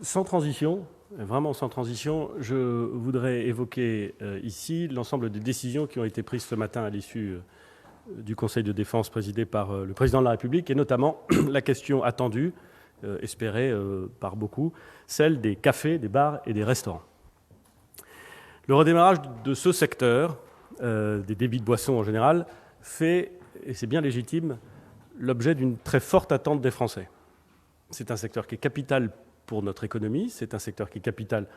Sans transition, vraiment sans transition, je voudrais évoquer ici l'ensemble des décisions qui ont été prises ce matin à l'issue du Conseil de défense présidé par le Président de la République, et notamment la question attendue, espérée par beaucoup, celle des cafés, des bars et des restaurants. Le redémarrage de ce secteur, des débits de boissons en général, fait, et c'est bien légitime, l'objet d'une très forte attente des Français. C'est un secteur qui est capital pour notre économie, c'est un secteur qui est capital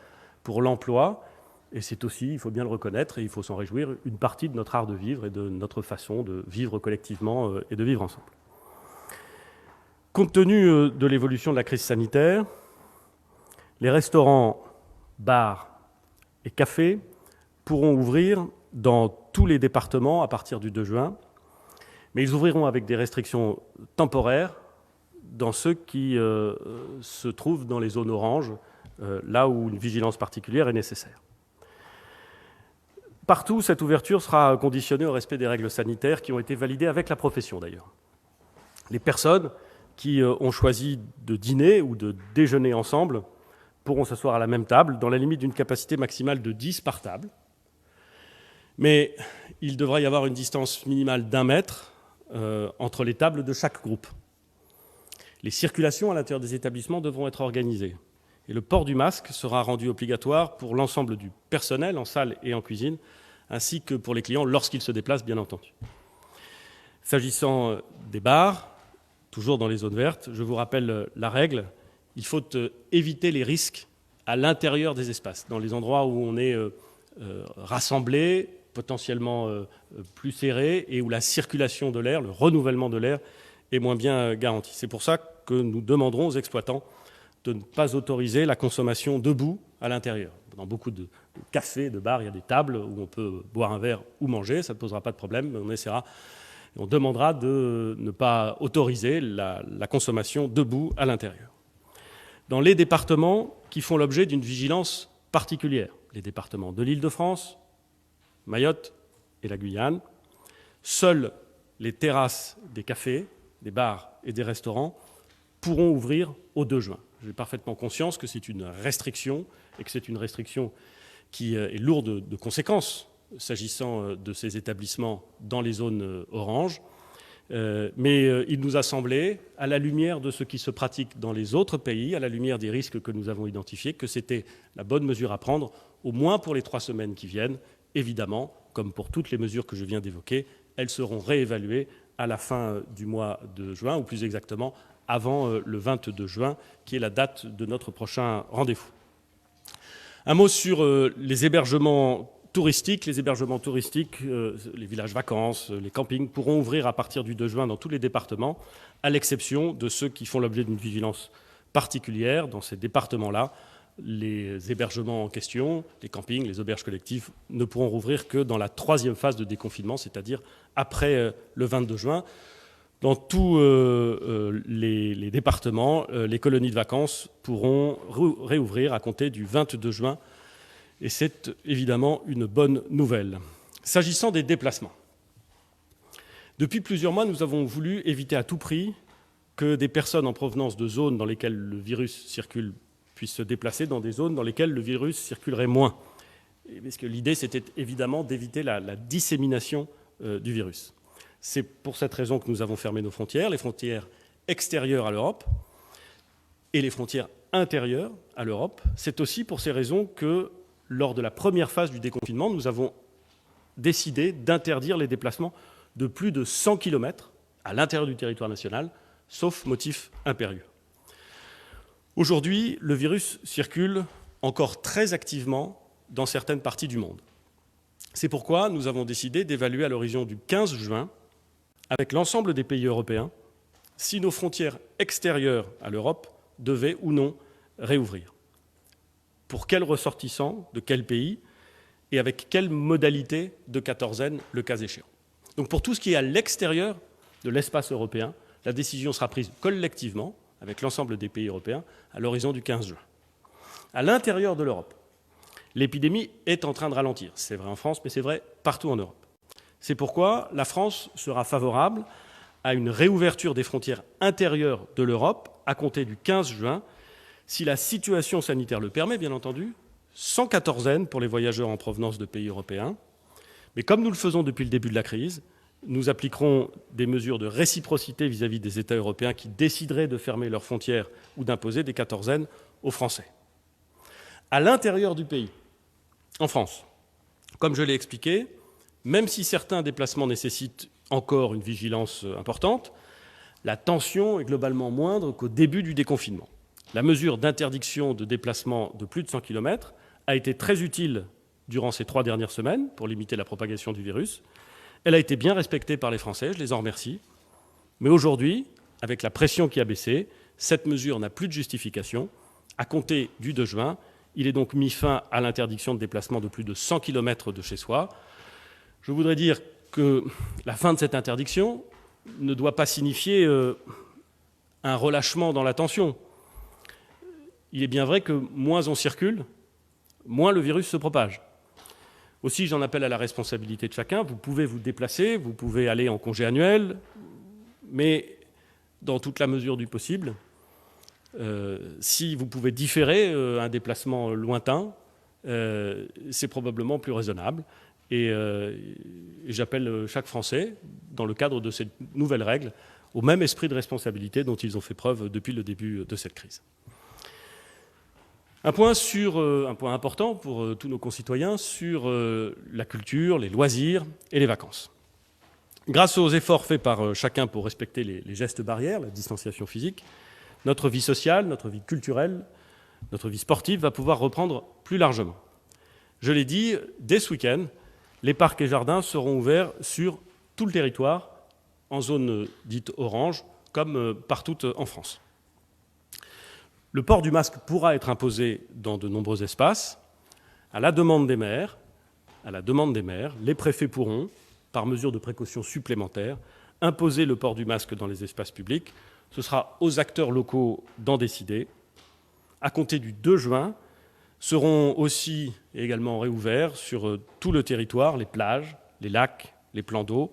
pour l'emploi, et c'est aussi, il faut bien le reconnaître, et il faut s'en réjouir, une partie de notre art de vivre et de notre façon de vivre collectivement et de vivre ensemble. Compte tenu de l'évolution de la crise sanitaire, les restaurants, bars et cafés pourront ouvrir dans tous les départements à partir du 2 juin, mais ils ouvriront avec des restrictions temporaires dans ceux qui se trouvent dans les zones oranges, là où une vigilance particulière est nécessaire. Partout, cette ouverture sera conditionnée au respect des règles sanitaires qui ont été validées avec la profession d'ailleurs. Les personnes qui ont choisi de dîner ou de déjeuner ensemble pourront s'asseoir à la même table dans la limite d'une capacité maximale de 10 par table. Mais il devra y avoir une distance minimale d'1 mètre entre les tables de chaque groupe. Les circulations à l'intérieur des établissements devront être organisées. Et le port du masque sera rendu obligatoire pour l'ensemble du personnel en salle et en cuisine, ainsi que pour les clients lorsqu'ils se déplacent, bien entendu. S'agissant des bars, toujours dans les zones vertes, je vous rappelle la règle, il faut éviter les risques à l'intérieur des espaces, dans les endroits où on est rassemblé, potentiellement plus serré, et où la circulation de l'air, le renouvellement de l'air est moins bien garanti. C'est pour ça que nous demanderons aux exploitants de ne pas autoriser la consommation debout à l'intérieur. Dans beaucoup de cafés, de bars, il y a des tables où on peut boire un verre ou manger, ça ne posera pas de problème, mais on demandera de ne pas autoriser la consommation debout à l'intérieur. Dans les départements qui font l'objet d'une vigilance particulière, les départements de l'Île-de-France, Mayotte et la Guyane, seules les terrasses des cafés, des bars et des restaurants pourront ouvrir au 2 juin. J'ai parfaitement conscience que c'est une restriction et que c'est une restriction qui est lourde de conséquences s'agissant de ces établissements dans les zones oranges. Mais il nous a semblé, à la lumière de ce qui se pratique dans les autres pays, à la lumière des risques que nous avons identifiés, que c'était la bonne mesure à prendre, au moins pour les 3 semaines qui viennent. Évidemment, comme pour toutes les mesures que je viens d'évoquer, elles seront réévaluées à la fin du mois de juin, ou plus exactement avant le 22 juin, qui est la date de notre prochain rendez-vous. Un mot sur les hébergements touristiques. Les hébergements touristiques, les villages vacances, les campings pourront ouvrir à partir du 2 juin dans tous les départements, à l'exception de ceux qui font l'objet d'une vigilance particulière. Dans ces départements-là, les hébergements en question, les campings, les auberges collectives, ne pourront rouvrir que dans la 3e phase de déconfinement, c'est-à-dire après le 22 juin. Dans tous les départements, les colonies de vacances pourront réouvrir à compter du 22 juin. Et c'est évidemment une bonne nouvelle. S'agissant des déplacements, depuis plusieurs mois, nous avons voulu éviter à tout prix que des personnes en provenance de zones dans lesquelles le virus circule puissent se déplacer dans des zones dans lesquelles le virus circulerait moins. Parce que l'idée, c'était évidemment d'éviter la dissémination du virus. C'est pour cette raison que nous avons fermé nos frontières, les frontières extérieures à l'Europe et les frontières intérieures à l'Europe. C'est aussi pour ces raisons que, lors de la première phase du déconfinement, nous avons décidé d'interdire les déplacements de plus de 100 km à l'intérieur du territoire national, sauf motif impérieux. Aujourd'hui, le virus circule encore très activement dans certaines parties du monde. C'est pourquoi nous avons décidé d'évaluer à l'horizon du 15 juin, avec l'ensemble des pays européens, si nos frontières extérieures à l'Europe devaient ou non réouvrir. Pour quels ressortissants, de quel pays, et avec quelle modalité de quatorzaine, le cas échéant. Donc pour tout ce qui est à l'extérieur de l'espace européen, la décision sera prise collectivement, avec l'ensemble des pays européens, à l'horizon du 15 juin. À l'intérieur de l'Europe, l'épidémie est en train de ralentir. C'est vrai en France, mais c'est vrai partout en Europe. C'est pourquoi la France sera favorable à une réouverture des frontières intérieures de l'Europe à compter du 15 juin, si la situation sanitaire le permet, bien entendu, sans quatorzaine pour les voyageurs en provenance de pays européens. Mais comme nous le faisons depuis le début de la crise, nous appliquerons des mesures de réciprocité vis-à-vis des États européens qui décideraient de fermer leurs frontières ou d'imposer des quatorzaines aux Français. À l'intérieur du pays, en France, comme je l'ai expliqué, même si certains déplacements nécessitent encore une vigilance importante, la tension est globalement moindre qu'au début du déconfinement. La mesure d'interdiction de déplacement de plus de 100 km a été très utile durant ces 3 dernières semaines pour limiter la propagation du virus. Elle a été bien respectée par les Français, je les en remercie. Mais aujourd'hui, avec la pression qui a baissé, cette mesure n'a plus de justification. À compter du 2 juin, il est donc mis fin à l'interdiction de déplacement de plus de 100 km de chez soi. Je voudrais dire que la fin de cette interdiction ne doit pas signifier un relâchement dans la tension. Il est bien vrai que moins on circule, moins le virus se propage. Aussi, j'en appelle à la responsabilité de chacun. Vous pouvez vous déplacer, vous pouvez aller en congé annuel, mais dans toute la mesure du possible, si vous pouvez différer un déplacement lointain, c'est probablement plus raisonnable. Et j'appelle chaque Français, dans le cadre de ces nouvelles règles, au même esprit de responsabilité dont ils ont fait preuve depuis le début de cette crise. Un point important pour tous nos concitoyens sur la culture, les loisirs et les vacances. Grâce aux efforts faits par chacun pour respecter les gestes barrières, la distanciation physique, notre vie sociale, notre vie culturelle, notre vie sportive va pouvoir reprendre plus largement. Je l'ai dit, dès ce week-end, les parcs et jardins seront ouverts sur tout le territoire, en zone dite orange, comme partout en France. Le port du masque pourra être imposé dans de nombreux espaces. À la demande des maires, les préfets pourront, par mesure de précaution supplémentaire, imposer le port du masque dans les espaces publics. Ce sera aux acteurs locaux d'en décider. À compter du 2 juin, seront aussi et également réouverts sur tout le territoire les plages, les lacs, les plans d'eau,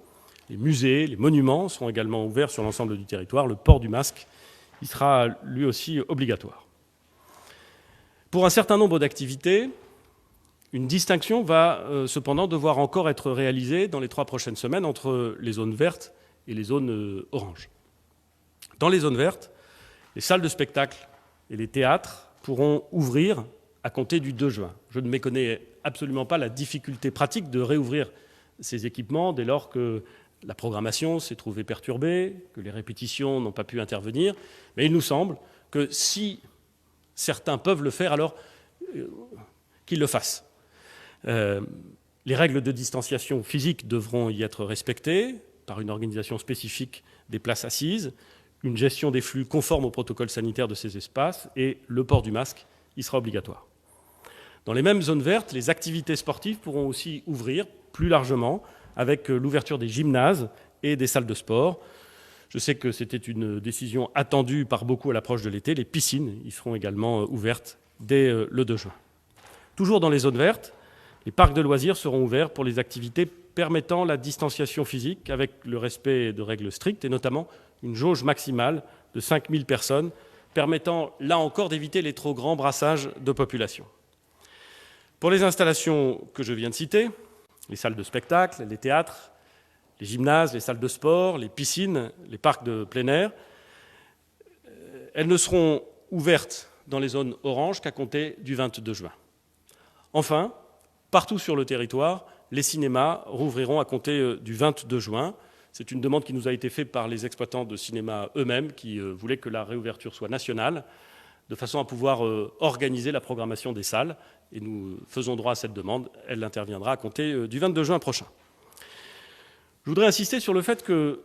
les musées, les monuments seront également ouverts sur l'ensemble du territoire. Le port du masque, il sera lui aussi obligatoire. Pour un certain nombre d'activités, une distinction va cependant devoir encore être réalisée dans les 3 prochaines semaines entre les zones vertes et les zones oranges. Dans les zones vertes, les salles de spectacle et les théâtres pourront ouvrir à compter du 2 juin. Je ne méconnais absolument pas la difficulté pratique de réouvrir ces équipements dès lors que la programmation s'est trouvée perturbée, que les répétitions n'ont pas pu intervenir. Mais il nous semble que si certains peuvent le faire, alors qu'ils le fassent. Les règles de distanciation physique devront y être respectées par une organisation spécifique des places assises, une gestion des flux conforme au protocole sanitaire de ces espaces et le port du masque, il sera obligatoire. Dans les mêmes zones vertes, les activités sportives pourront aussi ouvrir plus largement avec l'ouverture des gymnases et des salles de sport. Je sais que c'était une décision attendue par beaucoup à l'approche de l'été. Les piscines y seront également ouvertes dès le 2 juin. Toujours dans les zones vertes, les parcs de loisirs seront ouverts pour les activités permettant la distanciation physique avec le respect de règles strictes et notamment une jauge maximale de 5000 personnes permettant là encore d'éviter les trop grands brassages de population. Pour les installations que je viens de citer, les salles de spectacle, les théâtres, les gymnases, les salles de sport, les piscines, les parcs de plein air, elles ne seront ouvertes dans les zones oranges qu'à compter du 22 juin. Enfin, partout sur le territoire, les cinémas rouvriront à compter du 22 juin. C'est une demande qui nous a été faite par les exploitants de cinéma eux-mêmes qui voulaient que la réouverture soit nationale, de façon à pouvoir organiser la programmation des salles. Et nous faisons droit à cette demande. Elle interviendra à compter du 22 juin prochain. Je voudrais insister sur le fait que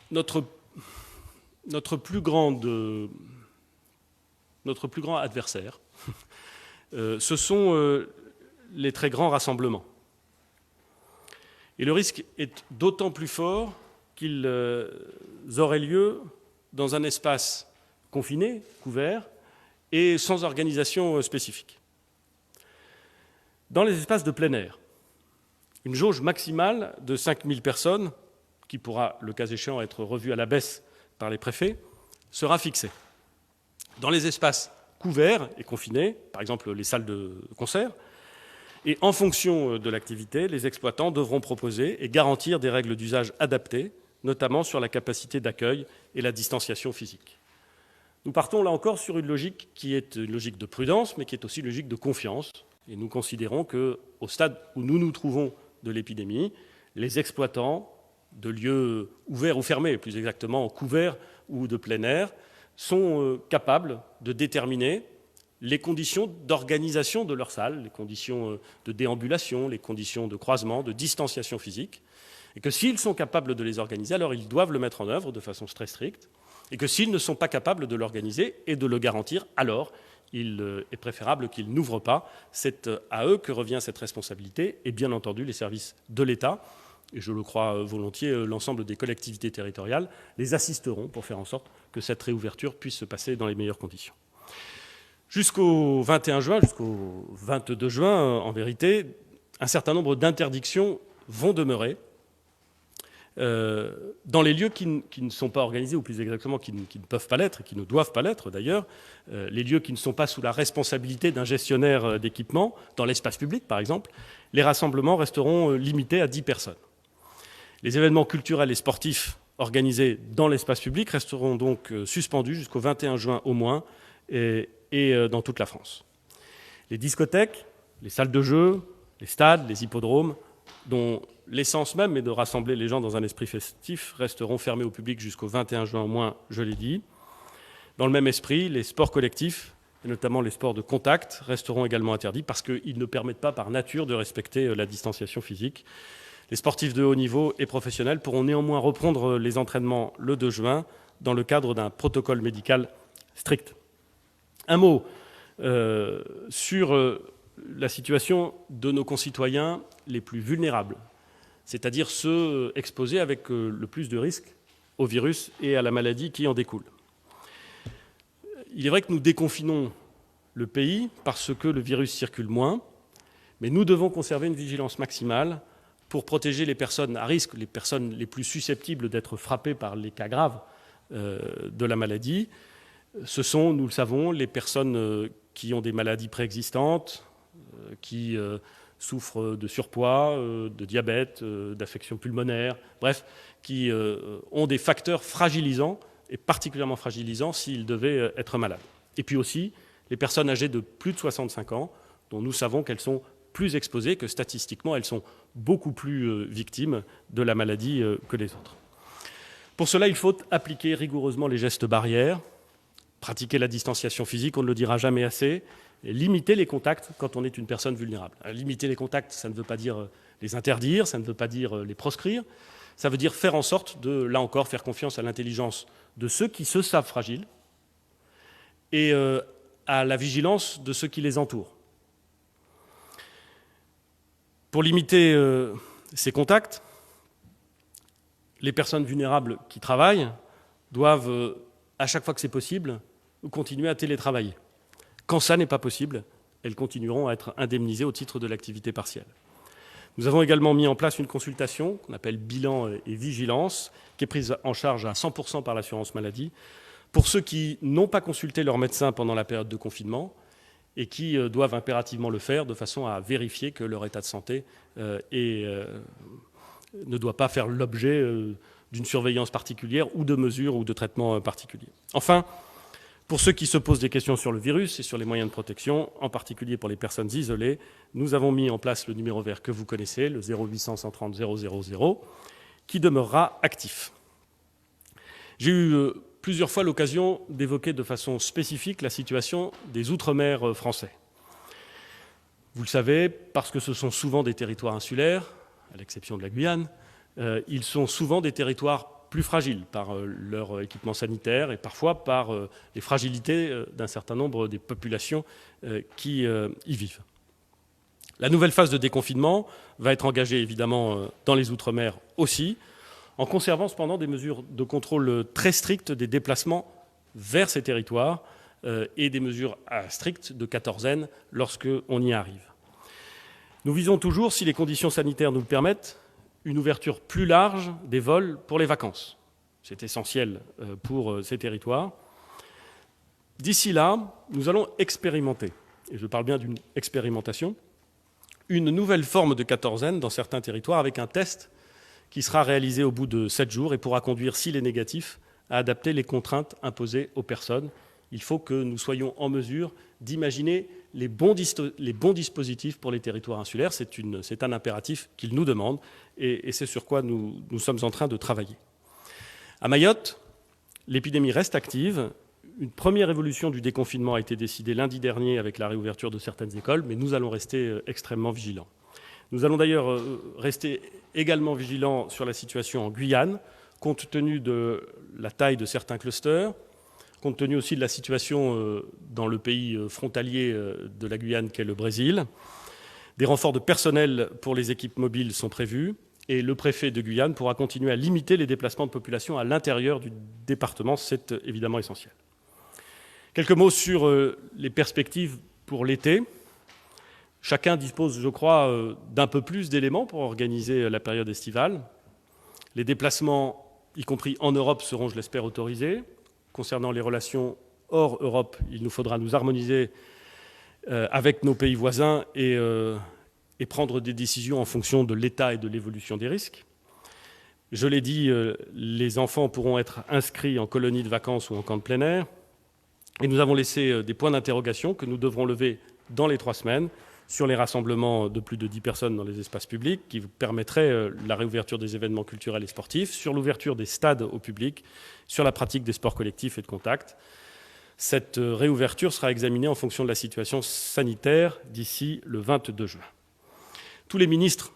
notre notre plus grand adversaire, ce sont les très grands rassemblements. Et le risque est d'autant plus fort qu'ils auraient lieu dans un espace confiné, couvert, et sans organisation spécifique. Dans les espaces de plein air, une jauge maximale de 5000 personnes, qui pourra, le cas échéant, être revue à la baisse par les préfets, sera fixée. Dans les espaces couverts et confinés, par exemple les salles de concert, et en fonction de l'activité, les exploitants devront proposer et garantir des règles d'usage adaptées, notamment sur la capacité d'accueil et la distanciation physique. Nous partons là encore sur une logique qui est une logique de prudence, mais qui est aussi une logique de confiance. Et nous considérons qu'au stade où nous nous trouvons de l'épidémie, les exploitants de lieux ouverts ou fermés, plus exactement couverts ou de plein air, sont capables de déterminer les conditions d'organisation de leur salle, les conditions de déambulation, les conditions de croisement, de distanciation physique, et que s'ils sont capables de les organiser, alors ils doivent le mettre en œuvre de façon très stricte, et que s'ils ne sont pas capables de l'organiser et de le garantir, alors il est préférable qu'ils n'ouvrent pas. C'est à eux que revient cette responsabilité, et bien entendu les services de l'État, et je le crois volontiers, l'ensemble des collectivités territoriales, les assisteront pour faire en sorte que cette réouverture puisse se passer dans les meilleures conditions. Jusqu'au 21 juin, jusqu'au 22 juin, en vérité, un certain nombre d'interdictions vont demeurer dans les lieux qui ne sont pas organisés, ou plus exactement qui ne peuvent pas l'être, et qui ne doivent pas l'être d'ailleurs, les lieux qui ne sont pas sous la responsabilité d'un gestionnaire d'équipement, dans l'espace public par exemple, les rassemblements resteront limités à 10 personnes. Les événements culturels et sportifs organisés dans l'espace public resteront donc suspendus jusqu'au 21 juin au moins, et dans toute la France. Les discothèques, les salles de jeu, les stades, les hippodromes, dont l'essence même est de rassembler les gens dans un esprit festif, resteront fermés au public jusqu'au 21 juin au moins, je l'ai dit. Dans le même esprit, les sports collectifs, et notamment les sports de contact, resteront également interdits parce qu'ils ne permettent pas par nature de respecter la distanciation physique. Les sportifs de haut niveau et professionnels pourront néanmoins reprendre les entraînements le 2 juin dans le cadre d'un protocole médical strict. Un mot sur la situation de nos concitoyens les plus vulnérables, c'est-à-dire ceux exposés avec le plus de risques au virus et à la maladie qui en découle. Il est vrai que nous déconfinons le pays parce que le virus circule moins, mais nous devons conserver une vigilance maximale pour protéger les personnes à risque, les personnes les plus susceptibles d'être frappées par les cas graves de la maladie. Ce sont, nous le savons, les personnes qui ont des maladies préexistantes, qui souffrent de surpoids, de diabète, d'affections pulmonaires, bref, qui ont des facteurs fragilisants, et particulièrement fragilisants s'ils devaient être malades. Et puis aussi, les personnes âgées de plus de 65 ans, dont nous savons qu'elles sont plus exposées, que statistiquement, elles sont beaucoup plus victimes de la maladie que les autres. Pour cela, il faut appliquer rigoureusement les gestes barrières, pratiquer la distanciation physique, on ne le dira jamais assez, et limiter les contacts quand on est une personne vulnérable. Limiter les contacts, ça ne veut pas dire les interdire, ça ne veut pas dire les proscrire, ça veut dire faire en sorte de, là encore, faire confiance à l'intelligence de ceux qui se savent fragiles et à la vigilance de ceux qui les entourent. Pour limiter ces contacts, les personnes vulnérables qui travaillent doivent, à chaque fois que c'est possible, continuer à télétravailler. Quand ça n'est pas possible, elles continueront à être indemnisées au titre de l'activité partielle. Nous avons également mis en place une consultation qu'on appelle bilan et vigilance, qui est prise en charge à 100% par l'assurance maladie, pour ceux qui n'ont pas consulté leur médecin pendant la période de confinement et qui doivent impérativement le faire de façon à vérifier que leur état de santé ne doit pas faire l'objet d'une surveillance particulière ou de mesures ou de traitements particuliers. Enfin, pour ceux qui se posent des questions sur le virus et sur les moyens de protection, en particulier pour les personnes isolées, nous avons mis en place le numéro vert que vous connaissez, le 0800 130 000, qui demeurera actif. J'ai eu plusieurs fois l'occasion d'évoquer de façon spécifique la situation des Outre-mer français. Vous le savez, parce que ce sont souvent des territoires insulaires, à l'exception de la Guyane, ils sont souvent des territoires plus fragiles par leur équipement sanitaire et parfois par les fragilités d'un certain nombre des populations qui y vivent. La nouvelle phase de déconfinement va être engagée évidemment dans les Outre-mer aussi, en conservant cependant des mesures de contrôle très strictes des déplacements vers ces territoires et des mesures strictes de quatorzaine lorsqu'on y arrive. Nous visons toujours, si les conditions sanitaires nous le permettent, une ouverture plus large des vols pour les vacances. C'est essentiel pour ces territoires. D'ici là, nous allons expérimenter, et je parle bien d'une expérimentation, une nouvelle forme de quatorzaine dans certains territoires avec un test qui sera réalisé au bout de 7 jours et pourra conduire, s'il est négatif, à adapter les contraintes imposées aux personnes. Il faut que nous soyons en mesure d'imaginer les bons dispositifs pour les territoires insulaires. C'est un impératif qu'ils nous demandent et c'est sur quoi nous sommes en train de travailler. À Mayotte, l'épidémie reste active. Une première évolution du déconfinement a été décidée lundi dernier avec la réouverture de certaines écoles, mais nous allons rester extrêmement vigilants. Nous allons d'ailleurs rester également vigilants sur la situation en Guyane, compte tenu de la taille de certains clusters, compte tenu aussi de la situation dans le pays frontalier de la Guyane qu'est le Brésil. Des renforts de personnel pour les équipes mobiles sont prévus et le préfet de Guyane pourra continuer à limiter les déplacements de population à l'intérieur du département. C'est évidemment essentiel. Quelques mots sur les perspectives pour l'été. Chacun dispose, je crois, d'un peu plus d'éléments pour organiser la période estivale. Les déplacements, y compris en Europe, seront, je l'espère, autorisés. Concernant les relations hors Europe, il nous faudra nous harmoniser avec nos pays voisins et prendre des décisions en fonction de l'état et de l'évolution des risques. Je l'ai dit, les enfants pourront être inscrits en colonie de vacances ou en camp de plein air. Et nous avons laissé des points d'interrogation que nous devrons lever dans les 3 semaines sur les rassemblements de plus de 10 personnes dans les espaces publics qui permettraient la réouverture des événements culturels et sportifs, sur l'ouverture des stades au public, sur la pratique des sports collectifs et de contact. Cette réouverture sera examinée en fonction de la situation sanitaire d'ici le 22 juin. Tous les ministres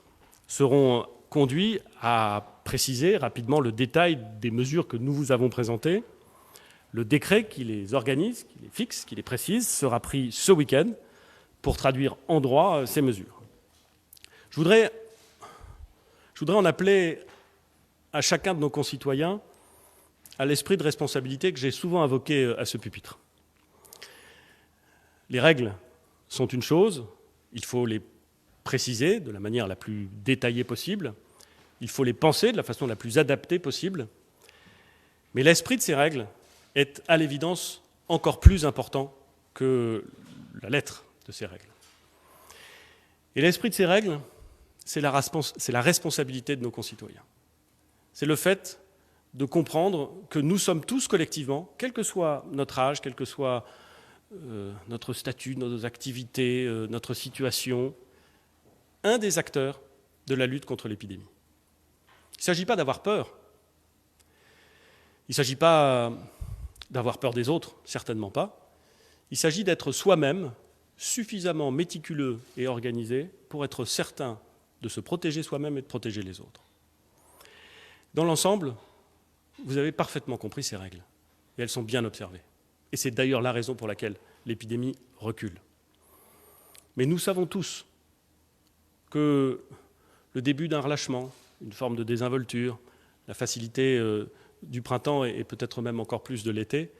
seront conduits à préciser rapidement le détail des mesures que nous vous avons présentées. Le décret qui les organise, qui les fixe, qui les précise, sera pris ce week-end pour traduire en droit ces mesures. Je voudrais en appeler à chacun de nos concitoyens à l'esprit de responsabilité que j'ai souvent invoqué à ce pupitre. Les règles sont une chose, il faut les préciser de la manière la plus détaillée possible, il faut les penser de la façon la plus adaptée possible, mais l'esprit de ces règles est à l'évidence encore plus important que la lettre de ces règles. Et l'esprit de ces règles, c'est la responsabilité de nos concitoyens. C'est le fait de comprendre que nous sommes tous collectivement, quel que soit notre âge, quel que soit notre statut, nos activités, notre situation, un des acteurs de la lutte contre l'épidémie. Il ne s'agit pas d'avoir peur. Il ne s'agit pas d'avoir peur des autres, certainement pas. Il s'agit d'être soi-même suffisamment méticuleux et organisé pour être certain de se protéger soi-même et de protéger les autres. Dans l'ensemble, vous avez parfaitement compris ces règles, et elles sont bien observées. Et c'est d'ailleurs la raison pour laquelle l'épidémie recule. Mais nous savons tous que le début d'un relâchement, une forme de désinvolture, la facilité du printemps et peut-être même encore plus de l'été,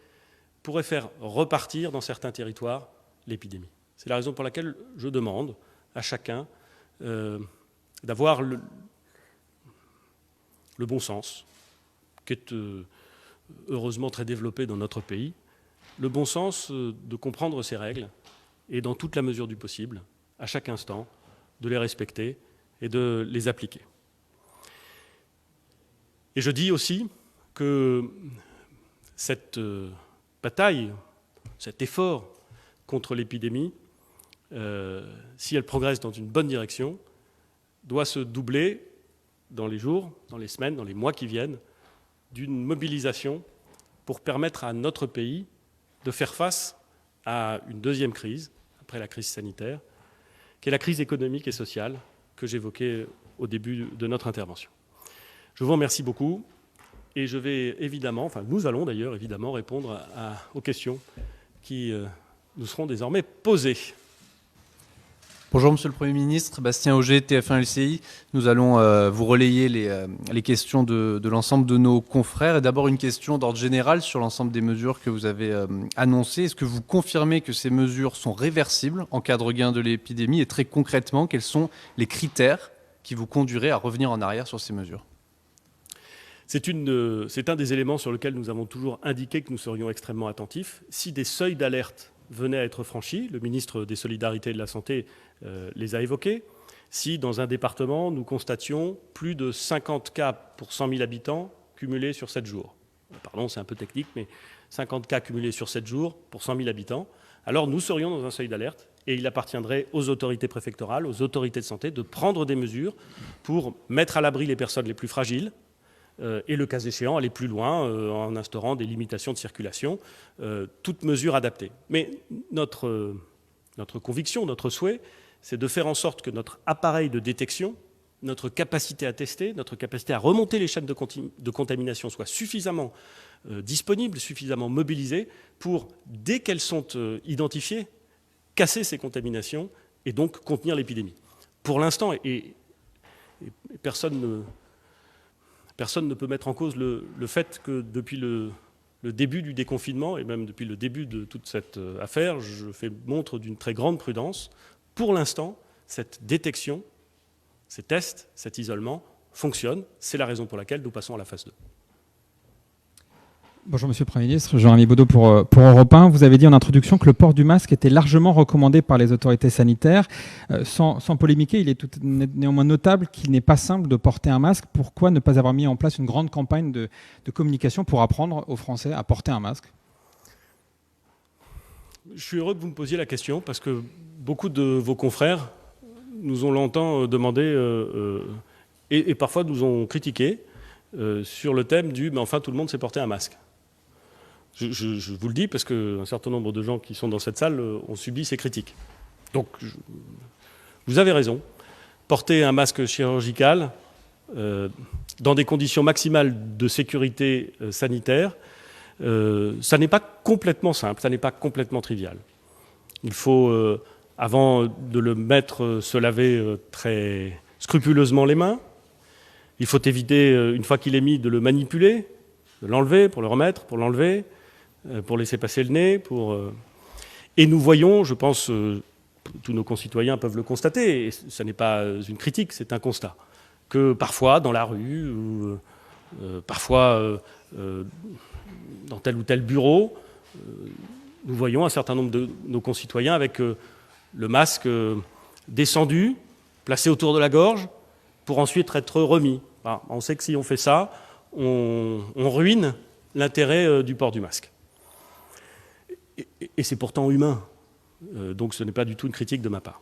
pourrait faire repartir dans certains territoires l'épidémie. C'est la raison pour laquelle je demande à chacun d'avoir le bon sens, qui est heureusement très développé dans notre pays, le bon sens de comprendre ces règles et, dans toute la mesure du possible, à chaque instant, de les respecter et de les appliquer. Et je dis aussi que cette bataille, cet effort contre l'épidémie, si elle progresse dans une bonne direction, doit se doubler dans les jours, dans les semaines, dans les mois qui viennent, d'une mobilisation pour permettre à notre pays de faire face à une deuxième crise, après la crise sanitaire, qui est la crise économique et sociale que j'évoquais au début de notre intervention. Je vous remercie beaucoup Et je vais évidemment, enfin nous allons d'ailleurs évidemment répondre aux questions qui nous seront désormais posées. Bonjour Monsieur le Premier ministre, Bastien Auger, TF1 LCI. Nous allons vous relayer les questions de l'ensemble de nos confrères. Et d'abord une question d'ordre général sur l'ensemble des mesures que vous avez annoncées. Est-ce que vous confirmez que ces mesures sont réversibles en cas de regain de l'épidémie? Et très concrètement, quels sont les critères qui vous conduiraient à revenir en arrière sur ces mesures? C'est un des éléments sur lesquels nous avons toujours indiqué que nous serions extrêmement attentifs. Si des seuils d'alerte venaient à être franchis, le ministre des Solidarités et de la Santé les a évoqués. Si dans un département, nous constations plus de 50 cas pour 100 000 habitants cumulés sur 7 jours, pardon, c'est un peu technique, mais 50 cas cumulés sur 7 jours pour 100 000 habitants, alors nous serions dans un seuil d'alerte et il appartiendrait aux autorités préfectorales, aux autorités de santé, de prendre des mesures pour mettre à l'abri les personnes les plus fragiles, et le cas échéant, aller plus loin en instaurant des limitations de circulation, toutes mesures adaptées. Mais notre conviction, notre souhait, c'est de faire en sorte que notre appareil de détection, notre capacité à tester, notre capacité à remonter les chaînes de contamination soit suffisamment disponible, suffisamment mobilisée pour, dès qu'elles sont identifiées, casser ces contaminations et donc contenir l'épidémie. Pour l'instant, et personne ne peut mettre en cause le fait que depuis le début du déconfinement, et même depuis le début de toute cette affaire, je fais montre d'une très grande prudence. Pour l'instant, cette détection, ces tests, cet isolement fonctionnent. C'est la raison pour laquelle nous passons à la phase 2. Bonjour Monsieur le Premier ministre, Jean-Rémy Baudot pour Europe 1. Vous avez dit en introduction que le port du masque était largement recommandé par les autorités sanitaires. Sans polémiquer, il est néanmoins notable qu'il n'est pas simple de porter un masque. Pourquoi ne pas avoir mis en place une grande campagne de communication pour apprendre aux Français à porter un masque? Je suis heureux que vous me posiez la question parce que beaucoup de vos confrères nous ont longtemps demandé et parfois nous ont critiqué sur le thème du « mais enfin tout le monde sait porter un masque ». Je vous le dis parce qu'un certain nombre de gens qui sont dans cette salle ont subi ces critiques. Donc, vous avez raison. Porter un masque chirurgical dans des conditions maximales de sécurité sanitaire, ça n'est pas complètement simple, ça n'est pas complètement trivial. Il faut, avant de le mettre, se laver très scrupuleusement les mains. Il faut éviter, une fois qu'il est mis, de le manipuler, de l'enlever pour le remettre, pour l'enlever, pour laisser passer le nez. Et nous voyons, je pense, tous nos concitoyens peuvent le constater, et ce n'est pas une critique, c'est un constat, que parfois dans la rue, ou parfois dans tel ou tel bureau, nous voyons un certain nombre de nos concitoyens avec le masque descendu, placé autour de la gorge, pour ensuite être remis. Alors, on sait que si on fait ça, on ruine l'intérêt du port du masque. Et c'est pourtant humain, donc ce n'est pas du tout une critique de ma part.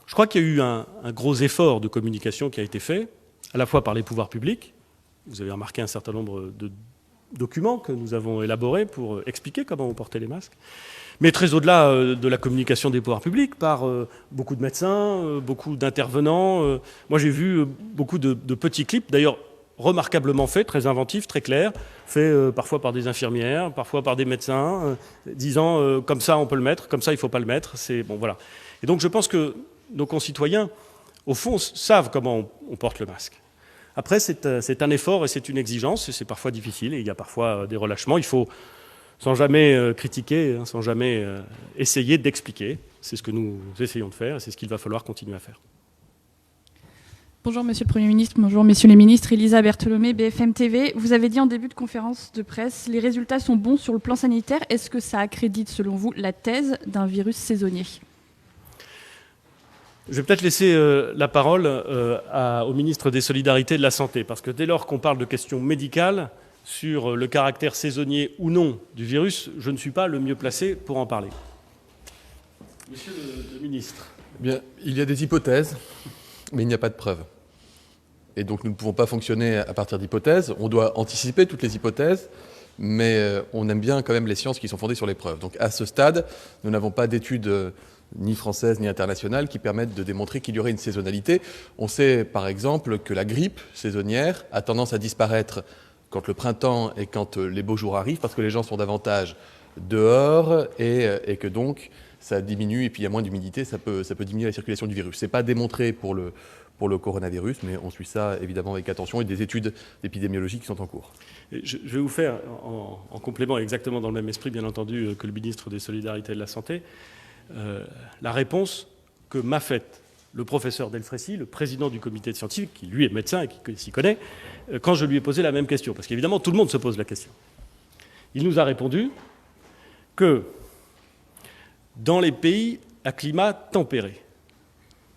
Je crois qu'il y a eu un gros effort de communication qui a été fait, à la fois par les pouvoirs publics. Vous avez remarqué un certain nombre de documents que nous avons élaborés pour expliquer comment on portait les masques, mais très au-delà de la communication des pouvoirs publics, par beaucoup de médecins, beaucoup d'intervenants. Moi, j'ai vu beaucoup de petits clips, d'ailleurs remarquablement faits, très inventifs, très clairs, faits parfois par des infirmières, parfois par des médecins, disant comme ça on peut le mettre, comme ça il ne faut pas le mettre. Bon, voilà. Et donc je pense que nos concitoyens, au fond, savent comment on porte le masque. Après, c'est un effort et c'est une exigence, et c'est parfois difficile, et il y a parfois des relâchements. Il faut, sans jamais critiquer, sans jamais essayer d'expliquer. C'est ce que nous essayons de faire, et c'est ce qu'il va falloir continuer à faire. Bonjour Monsieur le Premier ministre, bonjour Messieurs les ministres. Elisa Bertholomé, BFM TV. Vous avez dit en début de conférence de presse, les résultats sont bons sur le plan sanitaire. Est-ce que ça accrédite, selon vous, la thèse d'un virus saisonnier ? Je vais peut-être laisser la parole au ministre des Solidarités et de la Santé, parce que dès lors qu'on parle de questions médicales, sur le caractère saisonnier ou non du virus, je ne suis pas le mieux placé pour en parler. Monsieur le ministre. Bien, il y a des hypothèses, mais il n'y a pas de preuves. Et donc nous ne pouvons pas fonctionner à partir d'hypothèses. On doit anticiper toutes les hypothèses, mais on aime bien quand même les sciences qui sont fondées sur les preuves. Donc à ce stade, nous n'avons pas d'études ni françaises ni internationales qui permettent de démontrer qu'il y aurait une saisonnalité. On sait par exemple que la grippe saisonnière a tendance à disparaître quand le printemps et quand les beaux jours arrivent, parce que les gens sont davantage dehors et que donc ça diminue, et puis il y a moins d'humidité, ça peut diminuer la circulation du virus. Ce n'est pas démontré pour le coronavirus, mais on suit ça évidemment avec attention, et des études épidémiologiques qui sont en cours. Je vais vous faire, en complément, exactement dans le même esprit, bien entendu, que le ministre des Solidarités et de la Santé, la réponse que m'a faite le professeur Delfrécy, le président du comité de scientifique, qui lui est médecin et qui s'y connaît, quand je lui ai posé la même question. Parce qu'évidemment, tout le monde se pose la question. Il nous a répondu que dans les pays à climat tempéré,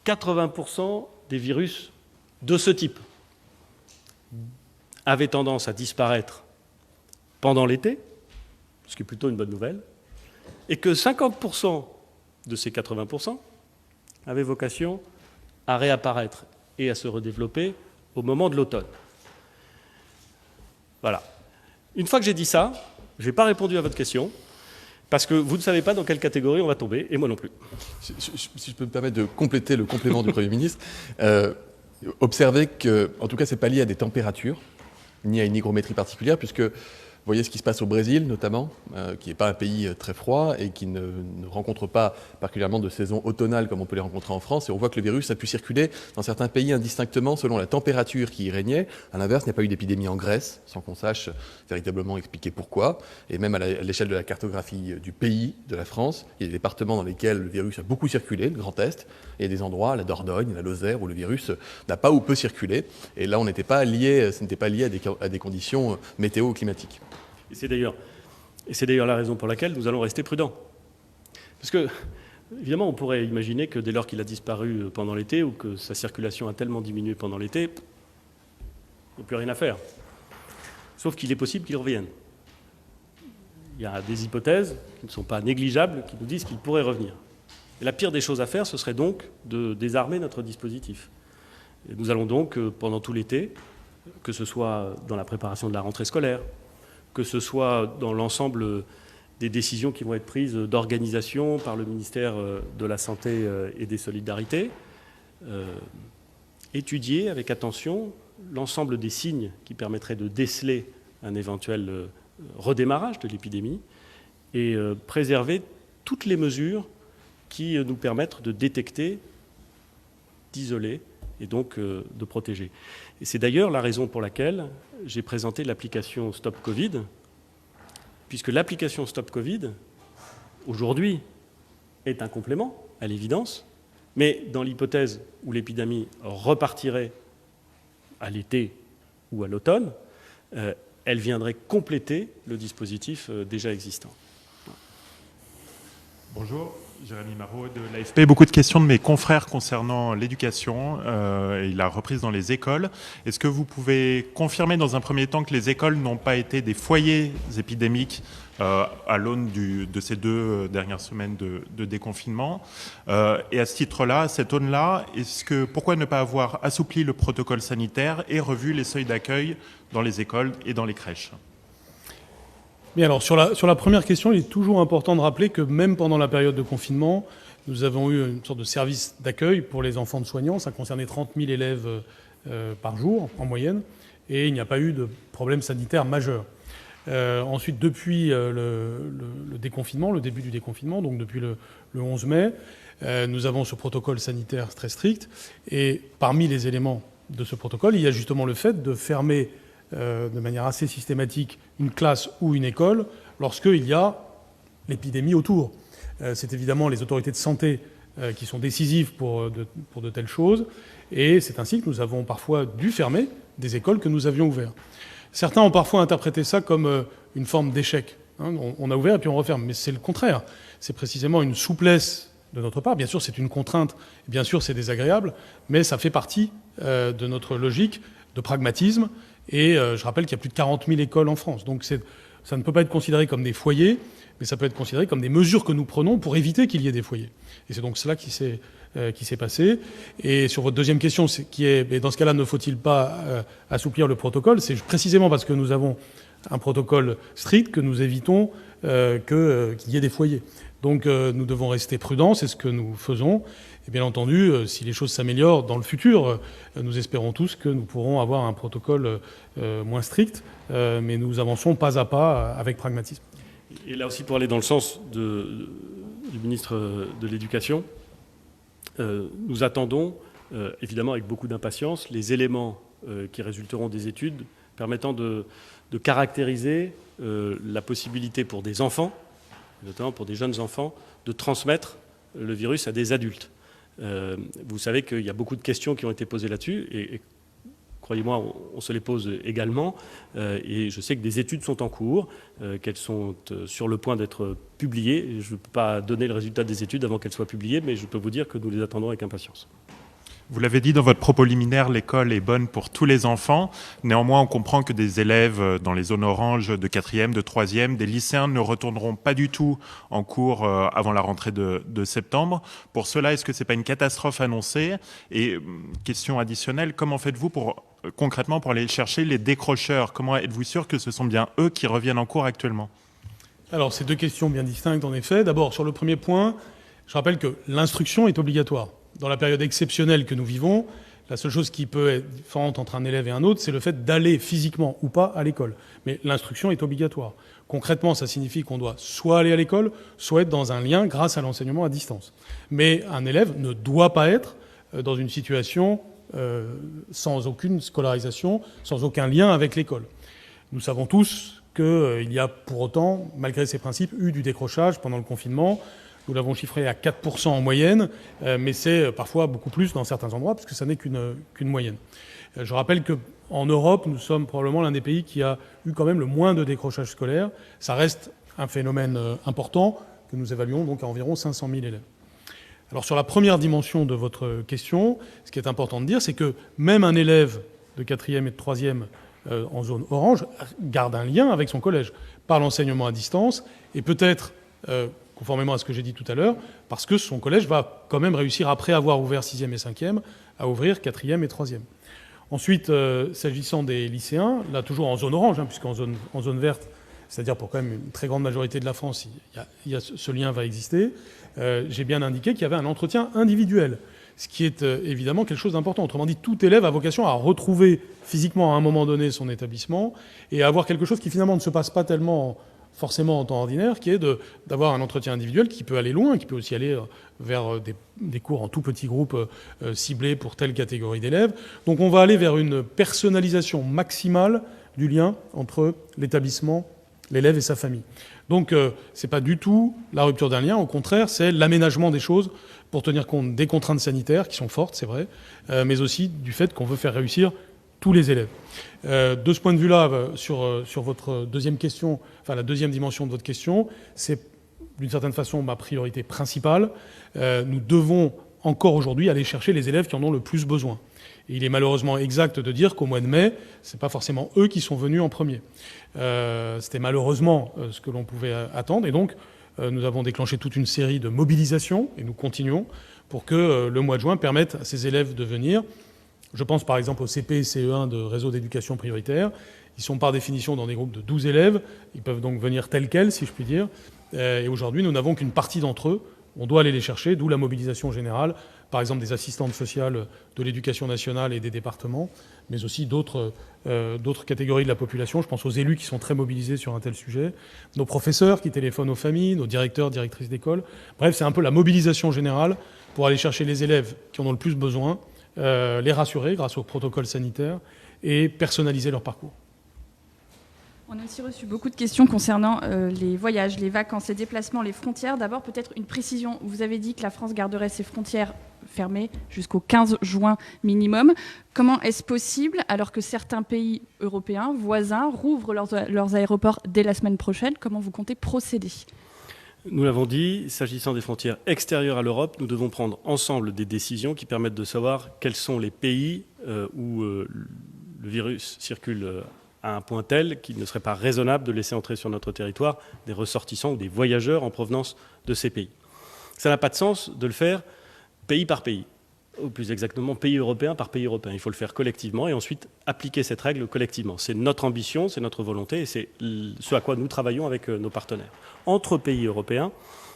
80% des virus de ce type avaient tendance à disparaître pendant l'été, ce qui est plutôt une bonne nouvelle, et que 50% de ces 80% avaient vocation à réapparaître et à se redévelopper au moment de l'automne. Voilà. Une fois que j'ai dit ça, je n'ai pas répondu à votre question, parce que vous ne savez pas dans quelle catégorie on va tomber, et moi non plus. Si je peux me permettre de compléter le complément du Premier ministre, observez que, en tout cas, ce n'est pas lié à des températures, ni à une hygrométrie particulière, puisque vous voyez ce qui se passe au Brésil, notamment, qui n'est pas un pays très froid et qui ne rencontre pas particulièrement de saison automnale comme on peut les rencontrer en France. Et on voit que le virus a pu circuler dans certains pays indistinctement selon la température qui y régnait. À l'inverse, il n'y a pas eu d'épidémie en Grèce, sans qu'on sache véritablement expliquer pourquoi. Et même à l'échelle de la cartographie du pays, de la France, il y a des départements dans lesquels le virus a beaucoup circulé, le Grand Est, et il y a des endroits, la Dordogne, la Lozère, où le virus n'a pas ou peu circulé. Et là, ce n'était pas lié à des conditions météo-climatiques. Et c'est d'ailleurs la raison pour laquelle nous allons rester prudents. Parce que, évidemment, on pourrait imaginer que dès lors qu'il a disparu pendant l'été, ou que sa circulation a tellement diminué pendant l'été, il n'y a plus rien à faire. Sauf qu'il est possible qu'il revienne. Il y a des hypothèses qui ne sont pas négligeables, qui nous disent qu'il pourrait revenir. Et la pire des choses à faire, ce serait donc de désarmer notre dispositif. Et nous allons donc, pendant tout l'été, que ce soit dans la préparation de la rentrée scolaire, que ce soit dans l'ensemble des décisions qui vont être prises d'organisation par le ministère de la Santé et des Solidarités, étudier avec attention l'ensemble des signes qui permettraient de déceler un éventuel redémarrage de l'épidémie et préserver toutes les mesures qui nous permettent de détecter, d'isoler et donc de protéger. Et c'est d'ailleurs la raison pour laquelle j'ai présenté l'application Stop Covid, puisque l'application Stop Covid, aujourd'hui, est un complément, à l'évidence, mais dans l'hypothèse où l'épidémie repartirait à l'été ou à l'automne, elle viendrait compléter le dispositif déjà existant. Bonjour, Jérémy Marot de l'AFP. Beaucoup de questions de mes confrères concernant l'éducation et la reprise dans les écoles. Est-ce que vous pouvez confirmer dans un premier temps que les écoles n'ont pas été des foyers épidémiques à l'aune de ces 2 dernières semaines de déconfinement? Et à ce titre-là, à cette aune-là, pourquoi ne pas avoir assoupli le protocole sanitaire et revu les seuils d'accueil dans les écoles et dans les crèches? Bien, alors sur la première question, il est toujours important de rappeler que même pendant la période de confinement, nous avons eu une sorte de service d'accueil pour les enfants de soignants. Ça concernait 30 000 élèves par jour en moyenne, et il n'y a pas eu de problème sanitaire majeur. Ensuite, depuis le déconfinement, le début du déconfinement, donc depuis le 11 mai, nous avons ce protocole sanitaire très strict. Et parmi les éléments de ce protocole, il y a justement le fait de fermer de manière assez systématique une classe ou une école lorsqu'il y a l'épidémie autour. C'est évidemment les autorités de santé qui sont décisives pour de telles choses, et c'est ainsi que nous avons parfois dû fermer des écoles que nous avions ouvertes. Certains ont parfois interprété ça comme une forme d'échec. On a ouvert et puis on referme, mais c'est le contraire. C'est précisément une souplesse de notre part. Bien sûr, c'est une contrainte, bien sûr, c'est désagréable, mais ça fait partie de notre logique de pragmatisme. Et je rappelle qu'il y a plus de 40 000 écoles en France. Donc ça ne peut pas être considéré comme des foyers, mais ça peut être considéré comme des mesures que nous prenons pour éviter qu'il y ait des foyers. Et c'est donc cela qui s'est passé. Et sur votre deuxième question, mais dans ce cas-là, ne faut-il pas assouplir le protocole? C'est précisément parce que nous avons un protocole strict que nous évitons qu'il y ait des foyers. Donc nous devons rester prudents, c'est ce que nous faisons. Et bien entendu, si les choses s'améliorent dans le futur, nous espérons tous que nous pourrons avoir un protocole moins strict, mais nous avançons pas à pas avec pragmatisme. Et là aussi, pour aller dans le sens du ministre de l'Éducation, nous attendons, évidemment avec beaucoup d'impatience, les éléments qui résulteront des études permettant de caractériser la possibilité pour des enfants, notamment pour des jeunes enfants, de transmettre le virus à des adultes. Vous savez qu'il y a beaucoup de questions qui ont été posées là-dessus, et croyez-moi, on se les pose également, et je sais que des études sont en cours, qu'elles sont sur le point d'être publiées. Je ne peux pas donner le résultat des études avant qu'elles soient publiées, mais je peux vous dire que nous les attendons avec impatience. Vous l'avez dit dans votre propos liminaire, l'école est bonne pour tous les enfants. Néanmoins, on comprend que des élèves dans les zones oranges de 4e, de 3e, des lycéens ne retourneront pas du tout en cours avant la rentrée de septembre. Pour cela, est-ce que ce n'est pas une catastrophe annoncée? Et question additionnelle, comment faites-vous concrètement pour aller chercher les décrocheurs? Comment êtes-vous sûr que ce sont bien eux qui reviennent en cours actuellement? Alors, c'est deux questions bien distinctes, en effet. D'abord, sur le premier point, je rappelle que l'instruction est obligatoire. Dans la période exceptionnelle que nous vivons, la seule chose qui peut être différente entre un élève et un autre, c'est le fait d'aller physiquement ou pas à l'école. Mais l'instruction est obligatoire. Concrètement, ça signifie qu'on doit soit aller à l'école, soit être dans un lien grâce à l'enseignement à distance. Mais un élève ne doit pas être dans une situation sans aucune scolarisation, sans aucun lien avec l'école. Nous savons tous qu'il y a pour autant, malgré ces principes, eu du décrochage pendant le confinement. Nous l'avons chiffré à 4% en moyenne, mais c'est parfois beaucoup plus dans certains endroits, puisque ça n'est qu'une moyenne. Je rappelle qu'en Europe, nous sommes probablement l'un des pays qui a eu quand même le moins de décrochage scolaire. Ça reste un phénomène important que nous évaluons donc à environ 500 000 élèves. Alors sur la première dimension de votre question, ce qui est important de dire, c'est que même un élève de 4e et de 3e en zone orange garde un lien avec son collège par l'enseignement à distance et peut-être... conformément à ce que j'ai dit tout à l'heure, parce que son collège va quand même réussir, après avoir ouvert 6e et 5e, à ouvrir 4e et 3e. Ensuite, s'agissant des lycéens, là toujours en zone orange, puisqu'en zone verte, c'est-à-dire pour quand même une très grande majorité de la France, ce lien va exister, j'ai bien indiqué qu'il y avait un entretien individuel, ce qui est évidemment quelque chose d'important. Autrement dit, tout élève a vocation à retrouver physiquement à un moment donné son établissement et à avoir quelque chose qui finalement ne se passe pas tellement forcément en temps ordinaire, qui est d'avoir un entretien individuel qui peut aller loin, qui peut aussi aller vers des cours en tout petits groupes ciblés pour telle catégorie d'élèves. Donc on va aller vers une personnalisation maximale du lien entre l'établissement, l'élève et sa famille. Donc c'est pas du tout la rupture d'un lien, au contraire, c'est l'aménagement des choses pour tenir compte des contraintes sanitaires, qui sont fortes, c'est vrai, mais aussi du fait qu'on veut faire réussir tous les élèves. De ce point de vue-là, sur votre deuxième question, enfin la deuxième dimension de votre question, c'est d'une certaine façon ma priorité principale. Nous devons encore aujourd'hui aller chercher les élèves qui en ont le plus besoin. Et il est malheureusement exact de dire qu'au mois de mai, c'est pas forcément eux qui sont venus en premier. C'était malheureusement ce que l'on pouvait attendre, et donc nous avons déclenché toute une série de mobilisations, et nous continuons, pour que le mois de juin permette à ces élèves de venir. Je pense par exemple au CP et CE1 de réseau d'éducation prioritaire. Ils sont par définition dans des groupes de 12 élèves. Ils peuvent donc venir tels quels, si je puis dire. Et aujourd'hui, nous n'avons qu'une partie d'entre eux. On doit aller les chercher, d'où la mobilisation générale, par exemple des assistantes sociales de l'éducation nationale et des départements, mais aussi d'autres catégories de la population. Je pense aux élus qui sont très mobilisés sur un tel sujet, nos professeurs qui téléphonent aux familles, nos directeurs, directrices d'école. Bref, c'est un peu la mobilisation générale pour aller chercher les élèves qui en ont le plus besoin, les rassurer grâce au protocole sanitaire et personnaliser leur parcours. On a aussi reçu beaucoup de questions concernant les voyages, les vacances, les déplacements, les frontières. D'abord, peut-être une précision. Vous avez dit que la France garderait ses frontières fermées jusqu'au 15 juin minimum. Comment est-ce possible alors que certains pays européens voisins rouvrent leurs aéroports dès la semaine prochaine? Comment vous comptez procéder? Nous l'avons dit, s'agissant des frontières extérieures à l'Europe, nous devons prendre ensemble des décisions qui permettent de savoir quels sont les pays où le virus circule à un point tel qu'il ne serait pas raisonnable de laisser entrer sur notre territoire des ressortissants ou des voyageurs en provenance de ces pays. Ça n'a pas de sens de le faire pays par pays, ou plus exactement pays européen par pays européen. Il faut le faire collectivement et ensuite appliquer cette règle collectivement. C'est notre ambition, c'est notre volonté et c'est ce à quoi nous travaillons avec nos partenaires. Entre pays européens,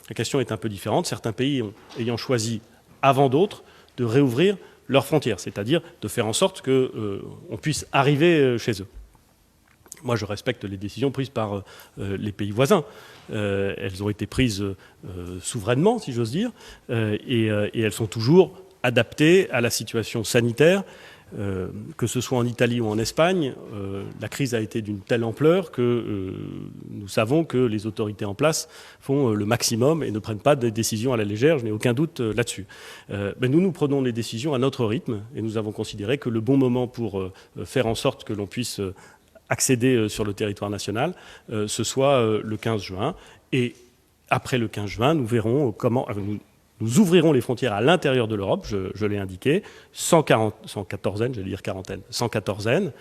La question est un peu différente. Certains pays ayant choisi, avant d'autres, de réouvrir leurs frontières, c'est-à-dire de faire en sorte qu'on puisse arriver chez eux. Moi, je respecte les décisions prises par les pays voisins. Elles ont été prises souverainement, si j'ose dire, et elles sont toujours adaptées à la situation sanitaire. Que ce soit en Italie ou en Espagne, la crise a été d'une telle ampleur que nous savons que les autorités en place font le maximum et ne prennent pas de décisions à la légère, je n'ai aucun doute là-dessus. Mais nous prenons les décisions à notre rythme et nous avons considéré que le bon moment pour faire en sorte que l'on puisse accéder sur le territoire national, ce soit le 15 juin. Et après le 15 juin, nous verrons comment... Nous ouvrirons les frontières à l'intérieur de l'Europe, je l'ai indiqué, sans quatorzaine, j'allais dire quarantaine, sans quatorzaine,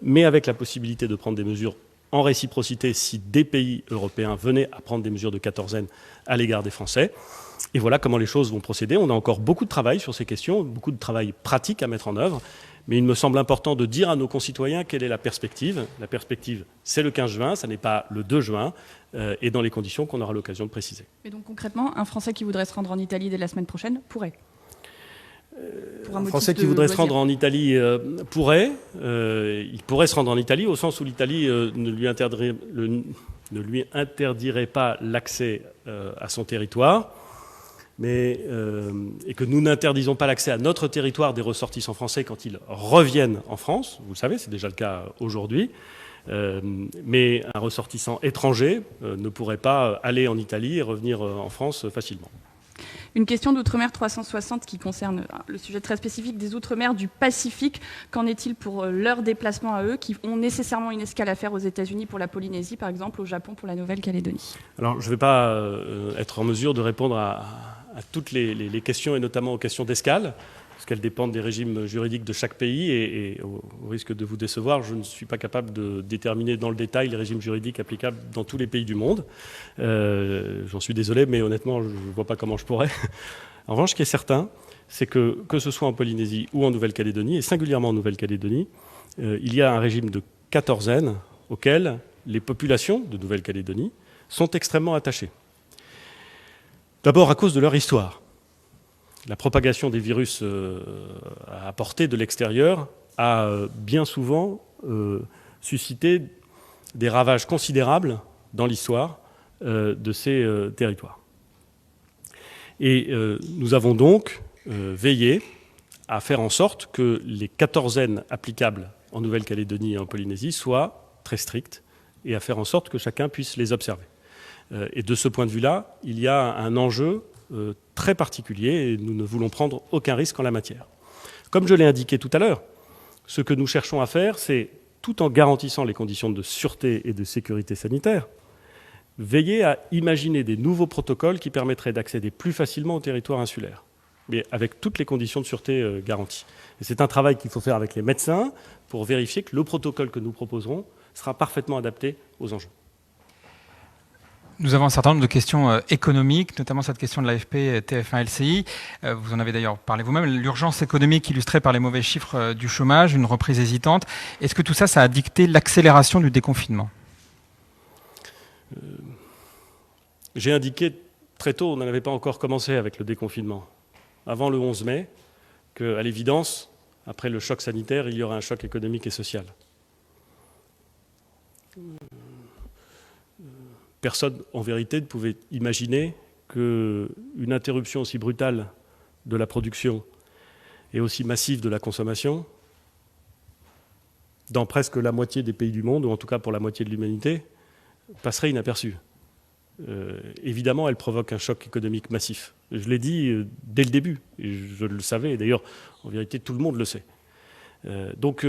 mais avec la possibilité de prendre des mesures en réciprocité si des pays européens venaient à prendre des mesures de quatorzaine à l'égard des Français. Et voilà comment les choses vont procéder. On a encore beaucoup de travail sur ces questions, beaucoup de travail pratique à mettre en œuvre. Mais il me semble important de dire à nos concitoyens quelle est la perspective. La perspective, c'est le 15 juin, ça n'est pas le 2 juin, et dans les conditions qu'on aura l'occasion de préciser. Et donc concrètement, un Français qui voudrait se rendre en Italie dès la semaine prochaine pourrait un Français qui voudrait se rendre en Italie pourrait. Il pourrait se rendre en Italie au sens où l'Italie ne lui interdirait pas l'accès à son territoire. Et que nous n'interdisons pas l'accès à notre territoire des ressortissants français quand ils reviennent en France. Vous le savez, c'est déjà le cas aujourd'hui. Mais un ressortissant étranger ne pourrait pas aller en Italie et revenir en France facilement. Une question d'Outre-mer 360 qui concerne le sujet très spécifique des Outre-mer du Pacifique. Qu'en est-il pour leur déplacement à eux, qui ont nécessairement une escale à faire aux États-Unis pour la Polynésie, par exemple, au Japon pour la Nouvelle-Calédonie? Alors, je ne vais pas être en mesure de répondre à toutes les questions, et notamment aux questions d'escale, parce qu'elles dépendent des régimes juridiques de chaque pays, et au risque de vous décevoir, je ne suis pas capable de déterminer dans le détail les régimes juridiques applicables dans tous les pays du monde. J'en suis désolé, mais honnêtement, je ne vois pas comment je pourrais. En revanche, ce qui est certain, c'est que ce soit en Polynésie ou en Nouvelle-Calédonie, et singulièrement en Nouvelle-Calédonie, il y a un régime de quatorzaine auquel les populations de Nouvelle-Calédonie sont extrêmement attachées. D'abord à cause de leur histoire. La propagation des virus apportés de l'extérieur a bien souvent suscité des ravages considérables dans l'histoire de ces territoires. Et nous avons donc veillé à faire en sorte que les quatorzaines applicables en Nouvelle-Calédonie et en Polynésie soient très strictes et à faire en sorte que chacun puisse les observer. Et de ce point de vue-là, il y a un enjeu très particulier et nous ne voulons prendre aucun risque en la matière. Comme je l'ai indiqué tout à l'heure, ce que nous cherchons à faire, c'est, tout en garantissant les conditions de sûreté et de sécurité sanitaire, veiller à imaginer des nouveaux protocoles qui permettraient d'accéder plus facilement au territoire insulaire, mais avec toutes les conditions de sûreté garanties. Et c'est un travail qu'il faut faire avec les médecins pour vérifier que le protocole que nous proposerons sera parfaitement adapté aux enjeux. Nous avons un certain nombre de questions économiques, notamment cette question de l'AFP TF1 LCI. Vous en avez d'ailleurs parlé vous-même. L'urgence économique illustrée par les mauvais chiffres du chômage, une reprise hésitante. Est-ce que tout ça, ça a dicté l'accélération du déconfinement ? J'ai indiqué très tôt, on n'en avait pas encore commencé avec le déconfinement, avant le 11 mai, qu'à l'évidence, après le choc sanitaire, il y aura un choc économique et social. Personne, en vérité, ne pouvait imaginer qu'une interruption aussi brutale de la production et aussi massive de la consommation, dans presque la moitié des pays du monde, ou en tout cas pour la moitié de l'humanité, passerait inaperçue. Évidemment, elle provoque un choc économique massif. Je l'ai dit dès le début, et je le savais, et d'ailleurs, en vérité, tout le monde le sait. Donc,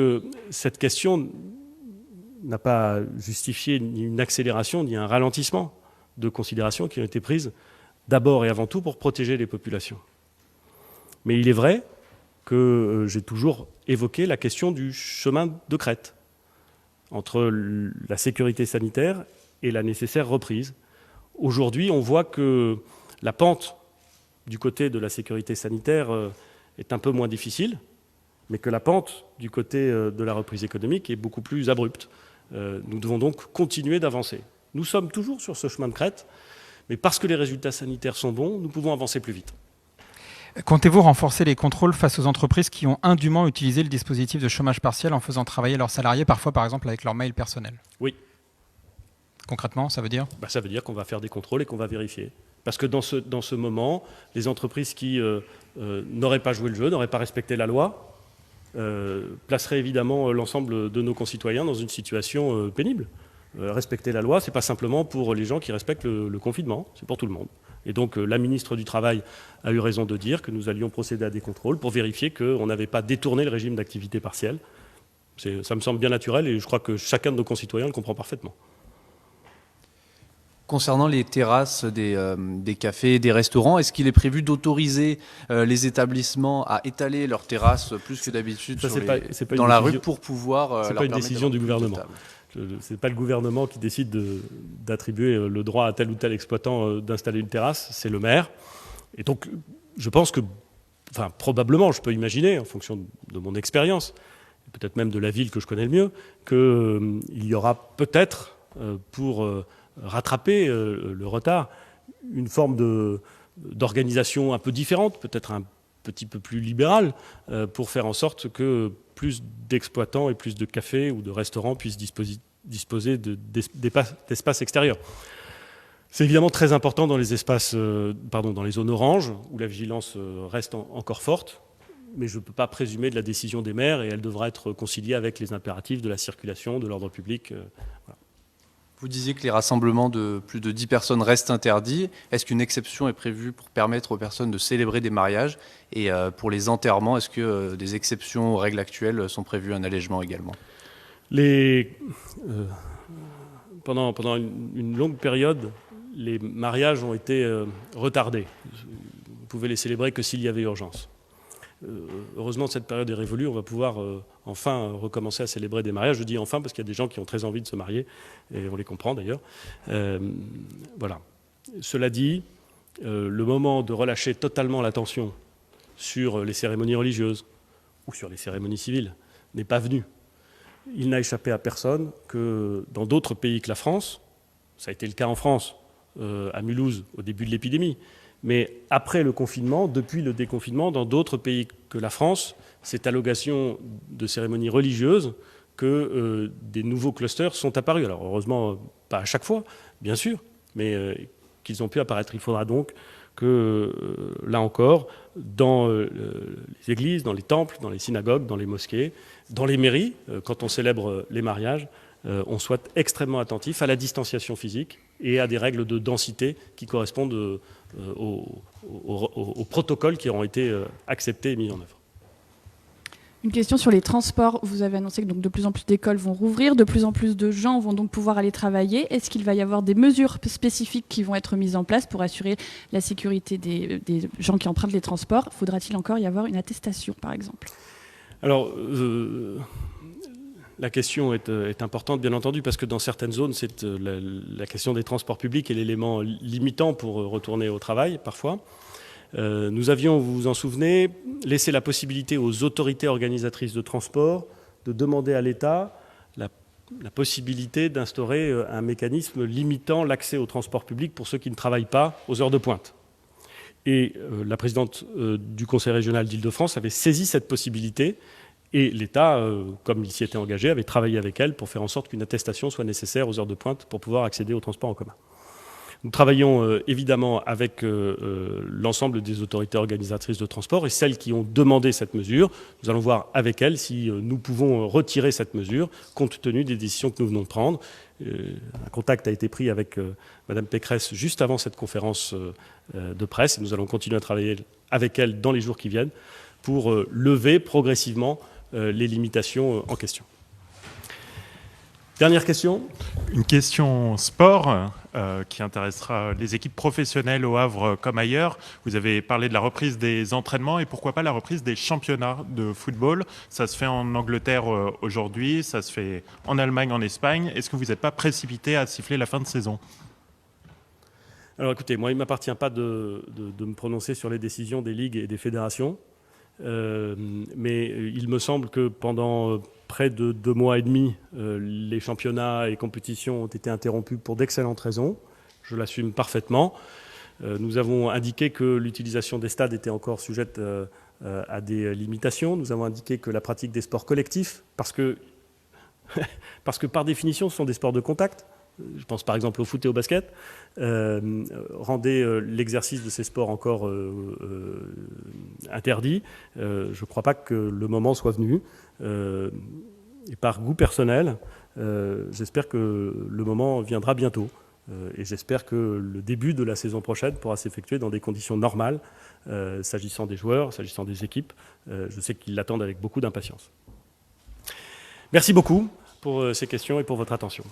cette question n'a pas justifié ni une accélération ni un ralentissement de considérations qui ont été prises d'abord et avant tout pour protéger les populations. Mais il est vrai que j'ai toujours évoqué la question du chemin de crête entre la sécurité sanitaire et la nécessaire reprise. Aujourd'hui, on voit que la pente du côté de la sécurité sanitaire est un peu moins difficile, mais que la pente du côté de la reprise économique est beaucoup plus abrupte. Nous devons donc continuer d'avancer. Nous sommes toujours sur ce chemin de crête, Mais parce que les résultats sanitaires sont bons, nous pouvons avancer plus vite. Comptez-vous renforcer les contrôles face aux entreprises qui ont indûment utilisé le dispositif de chômage partiel en faisant travailler leurs salariés, parfois par exemple avec leur mail personnel? Oui. Concrètement, ça veut dire? Ça veut dire qu'on va faire des contrôles et qu'on va vérifier. Parce que dans ce moment, les entreprises qui n'auraient pas joué le jeu, n'auraient pas respecté la loi, placeraient évidemment l'ensemble de nos concitoyens dans une situation pénible. Respecter la loi, ce n'est pas simplement pour les gens qui respectent le confinement, c'est pour tout le monde. Et donc la ministre du Travail a eu raison de dire que nous allions procéder à des contrôles pour vérifier qu'on n'avait pas détourné le régime d'activité partielle. Ça me semble bien naturel et je crois que chacun de nos concitoyens le comprend parfaitement. Concernant les terrasses des cafés et des restaurants, est-ce qu'il est prévu d'autoriser les établissements à étaler leurs terrasses plus que d'habitude dans la rue pour pouvoir... C'est pas une décision du gouvernement. Ce n'est pas le gouvernement qui décide d'attribuer le droit à tel ou tel exploitant d'installer une terrasse, c'est le maire. Et donc, je pense que, probablement, je peux imaginer, en fonction de mon expérience, peut-être même de la ville que je connais le mieux, qu'il y aura peut-être, pour rattraper le retard, une forme d'organisation un peu différente, peut-être un petit peu plus libérale, pour faire en sorte que plus d'exploitants et plus de cafés ou de restaurants puissent disposer d'espaces extérieurs. C'est évidemment très important dans les dans les zones oranges, où la vigilance reste encore forte, mais je ne peux pas présumer de la décision des maires et elle devra être conciliée avec les impératifs de la circulation, de l'ordre public. Voilà. Vous disiez que les rassemblements de plus de 10 personnes restent interdits. Est-ce qu'une exception est prévue pour permettre aux personnes de célébrer des mariages? Et pour les enterrements, est-ce que des exceptions aux règles actuelles sont prévues, un allègement également? Pendant une longue période, les mariages ont été retardés. Vous pouvez les célébrer que s'il y avait urgence. Heureusement, cette période est révolue, on va pouvoir enfin recommencer à célébrer des mariages. Je dis enfin parce qu'il y a des gens qui ont très envie de se marier, et on les comprend d'ailleurs. Voilà. Cela dit, le moment de relâcher totalement l'attention sur les cérémonies religieuses ou sur les cérémonies civiles n'est pas venu. Il n'a échappé à personne que dans d'autres pays que la France, ça a été le cas en France, à Mulhouse, au début de l'épidémie, mais après le confinement, depuis le déconfinement, dans d'autres pays que la France, c'est à l'occasion de cérémonies religieuses que des nouveaux clusters sont apparus. Alors heureusement, pas à chaque fois, bien sûr, mais qu'ils ont pu apparaître. Il faudra donc que, là encore, dans les églises, dans les temples, dans les synagogues, dans les mosquées, dans les mairies, quand on célèbre les mariages, on soit extrêmement attentif à la distanciation physique et à des règles de densité qui correspondent aux protocoles qui auront été acceptés et mis en œuvre. Une question sur les transports. Vous avez annoncé que donc de plus en plus d'écoles vont rouvrir, de plus en plus de gens vont donc pouvoir aller travailler. Est-ce qu'il va y avoir des mesures spécifiques qui vont être mises en place pour assurer la sécurité des gens qui empruntent les transports? Faudra-t-il encore y avoir une attestation, par exemple? Alors, la question est importante, bien entendu, parce que dans certaines zones, c'est la question des transports publics est l'élément limitant pour retourner au travail, parfois. Nous avions, vous vous en souvenez, laissé la possibilité aux autorités organisatrices de transport de demander à l'État la possibilité d'instaurer un mécanisme limitant l'accès au transport public pour ceux qui ne travaillent pas aux heures de pointe. Et la présidente du Conseil régional d'Île-de-France avait saisi cette possibilité et l'État, comme il s'y était engagé, avait travaillé avec elle pour faire en sorte qu'une attestation soit nécessaire aux heures de pointe pour pouvoir accéder au transport en commun. Nous travaillons évidemment avec l'ensemble des autorités organisatrices de transport et celles qui ont demandé cette mesure. Nous allons voir avec elles si nous pouvons retirer cette mesure compte tenu des décisions que nous venons de prendre. Un contact a été pris avec Mme Pécresse juste avant cette conférence de presse et nous allons continuer à travailler avec elle dans les jours qui viennent pour lever progressivement les limitations en question. Dernière question. Une question sport qui intéressera les équipes professionnelles au Havre comme ailleurs. Vous avez parlé de la reprise des entraînements et pourquoi pas la reprise des championnats de football. Ça se fait en Angleterre aujourd'hui, ça se fait en Allemagne, en Espagne. Est-ce que vous n'êtes pas précipité à siffler la fin de saison ? Alors écoutez, moi il ne m'appartient pas de me prononcer sur les décisions des ligues et des fédérations. Mais il me semble que pendant près de 2 mois et demi, les championnats et compétitions ont été interrompus pour d'excellentes raisons. je l'assume parfaitement. Nous avons indiqué que l'utilisation des stades était encore sujette à des limitations. Nous avons indiqué que la pratique des sports collectifs, parce que par définition, ce sont des sports de contact, je pense par exemple au foot et au basket, rendait l'exercice de ces sports encore interdit. Je ne crois pas que le moment soit venu. Et par goût personnel, j'espère que le moment viendra bientôt. Et j'espère que le début de la saison prochaine pourra s'effectuer dans des conditions normales, s'agissant des joueurs, s'agissant des équipes. Je sais qu'ils l'attendent avec beaucoup d'impatience. Merci beaucoup pour ces questions et pour votre attention.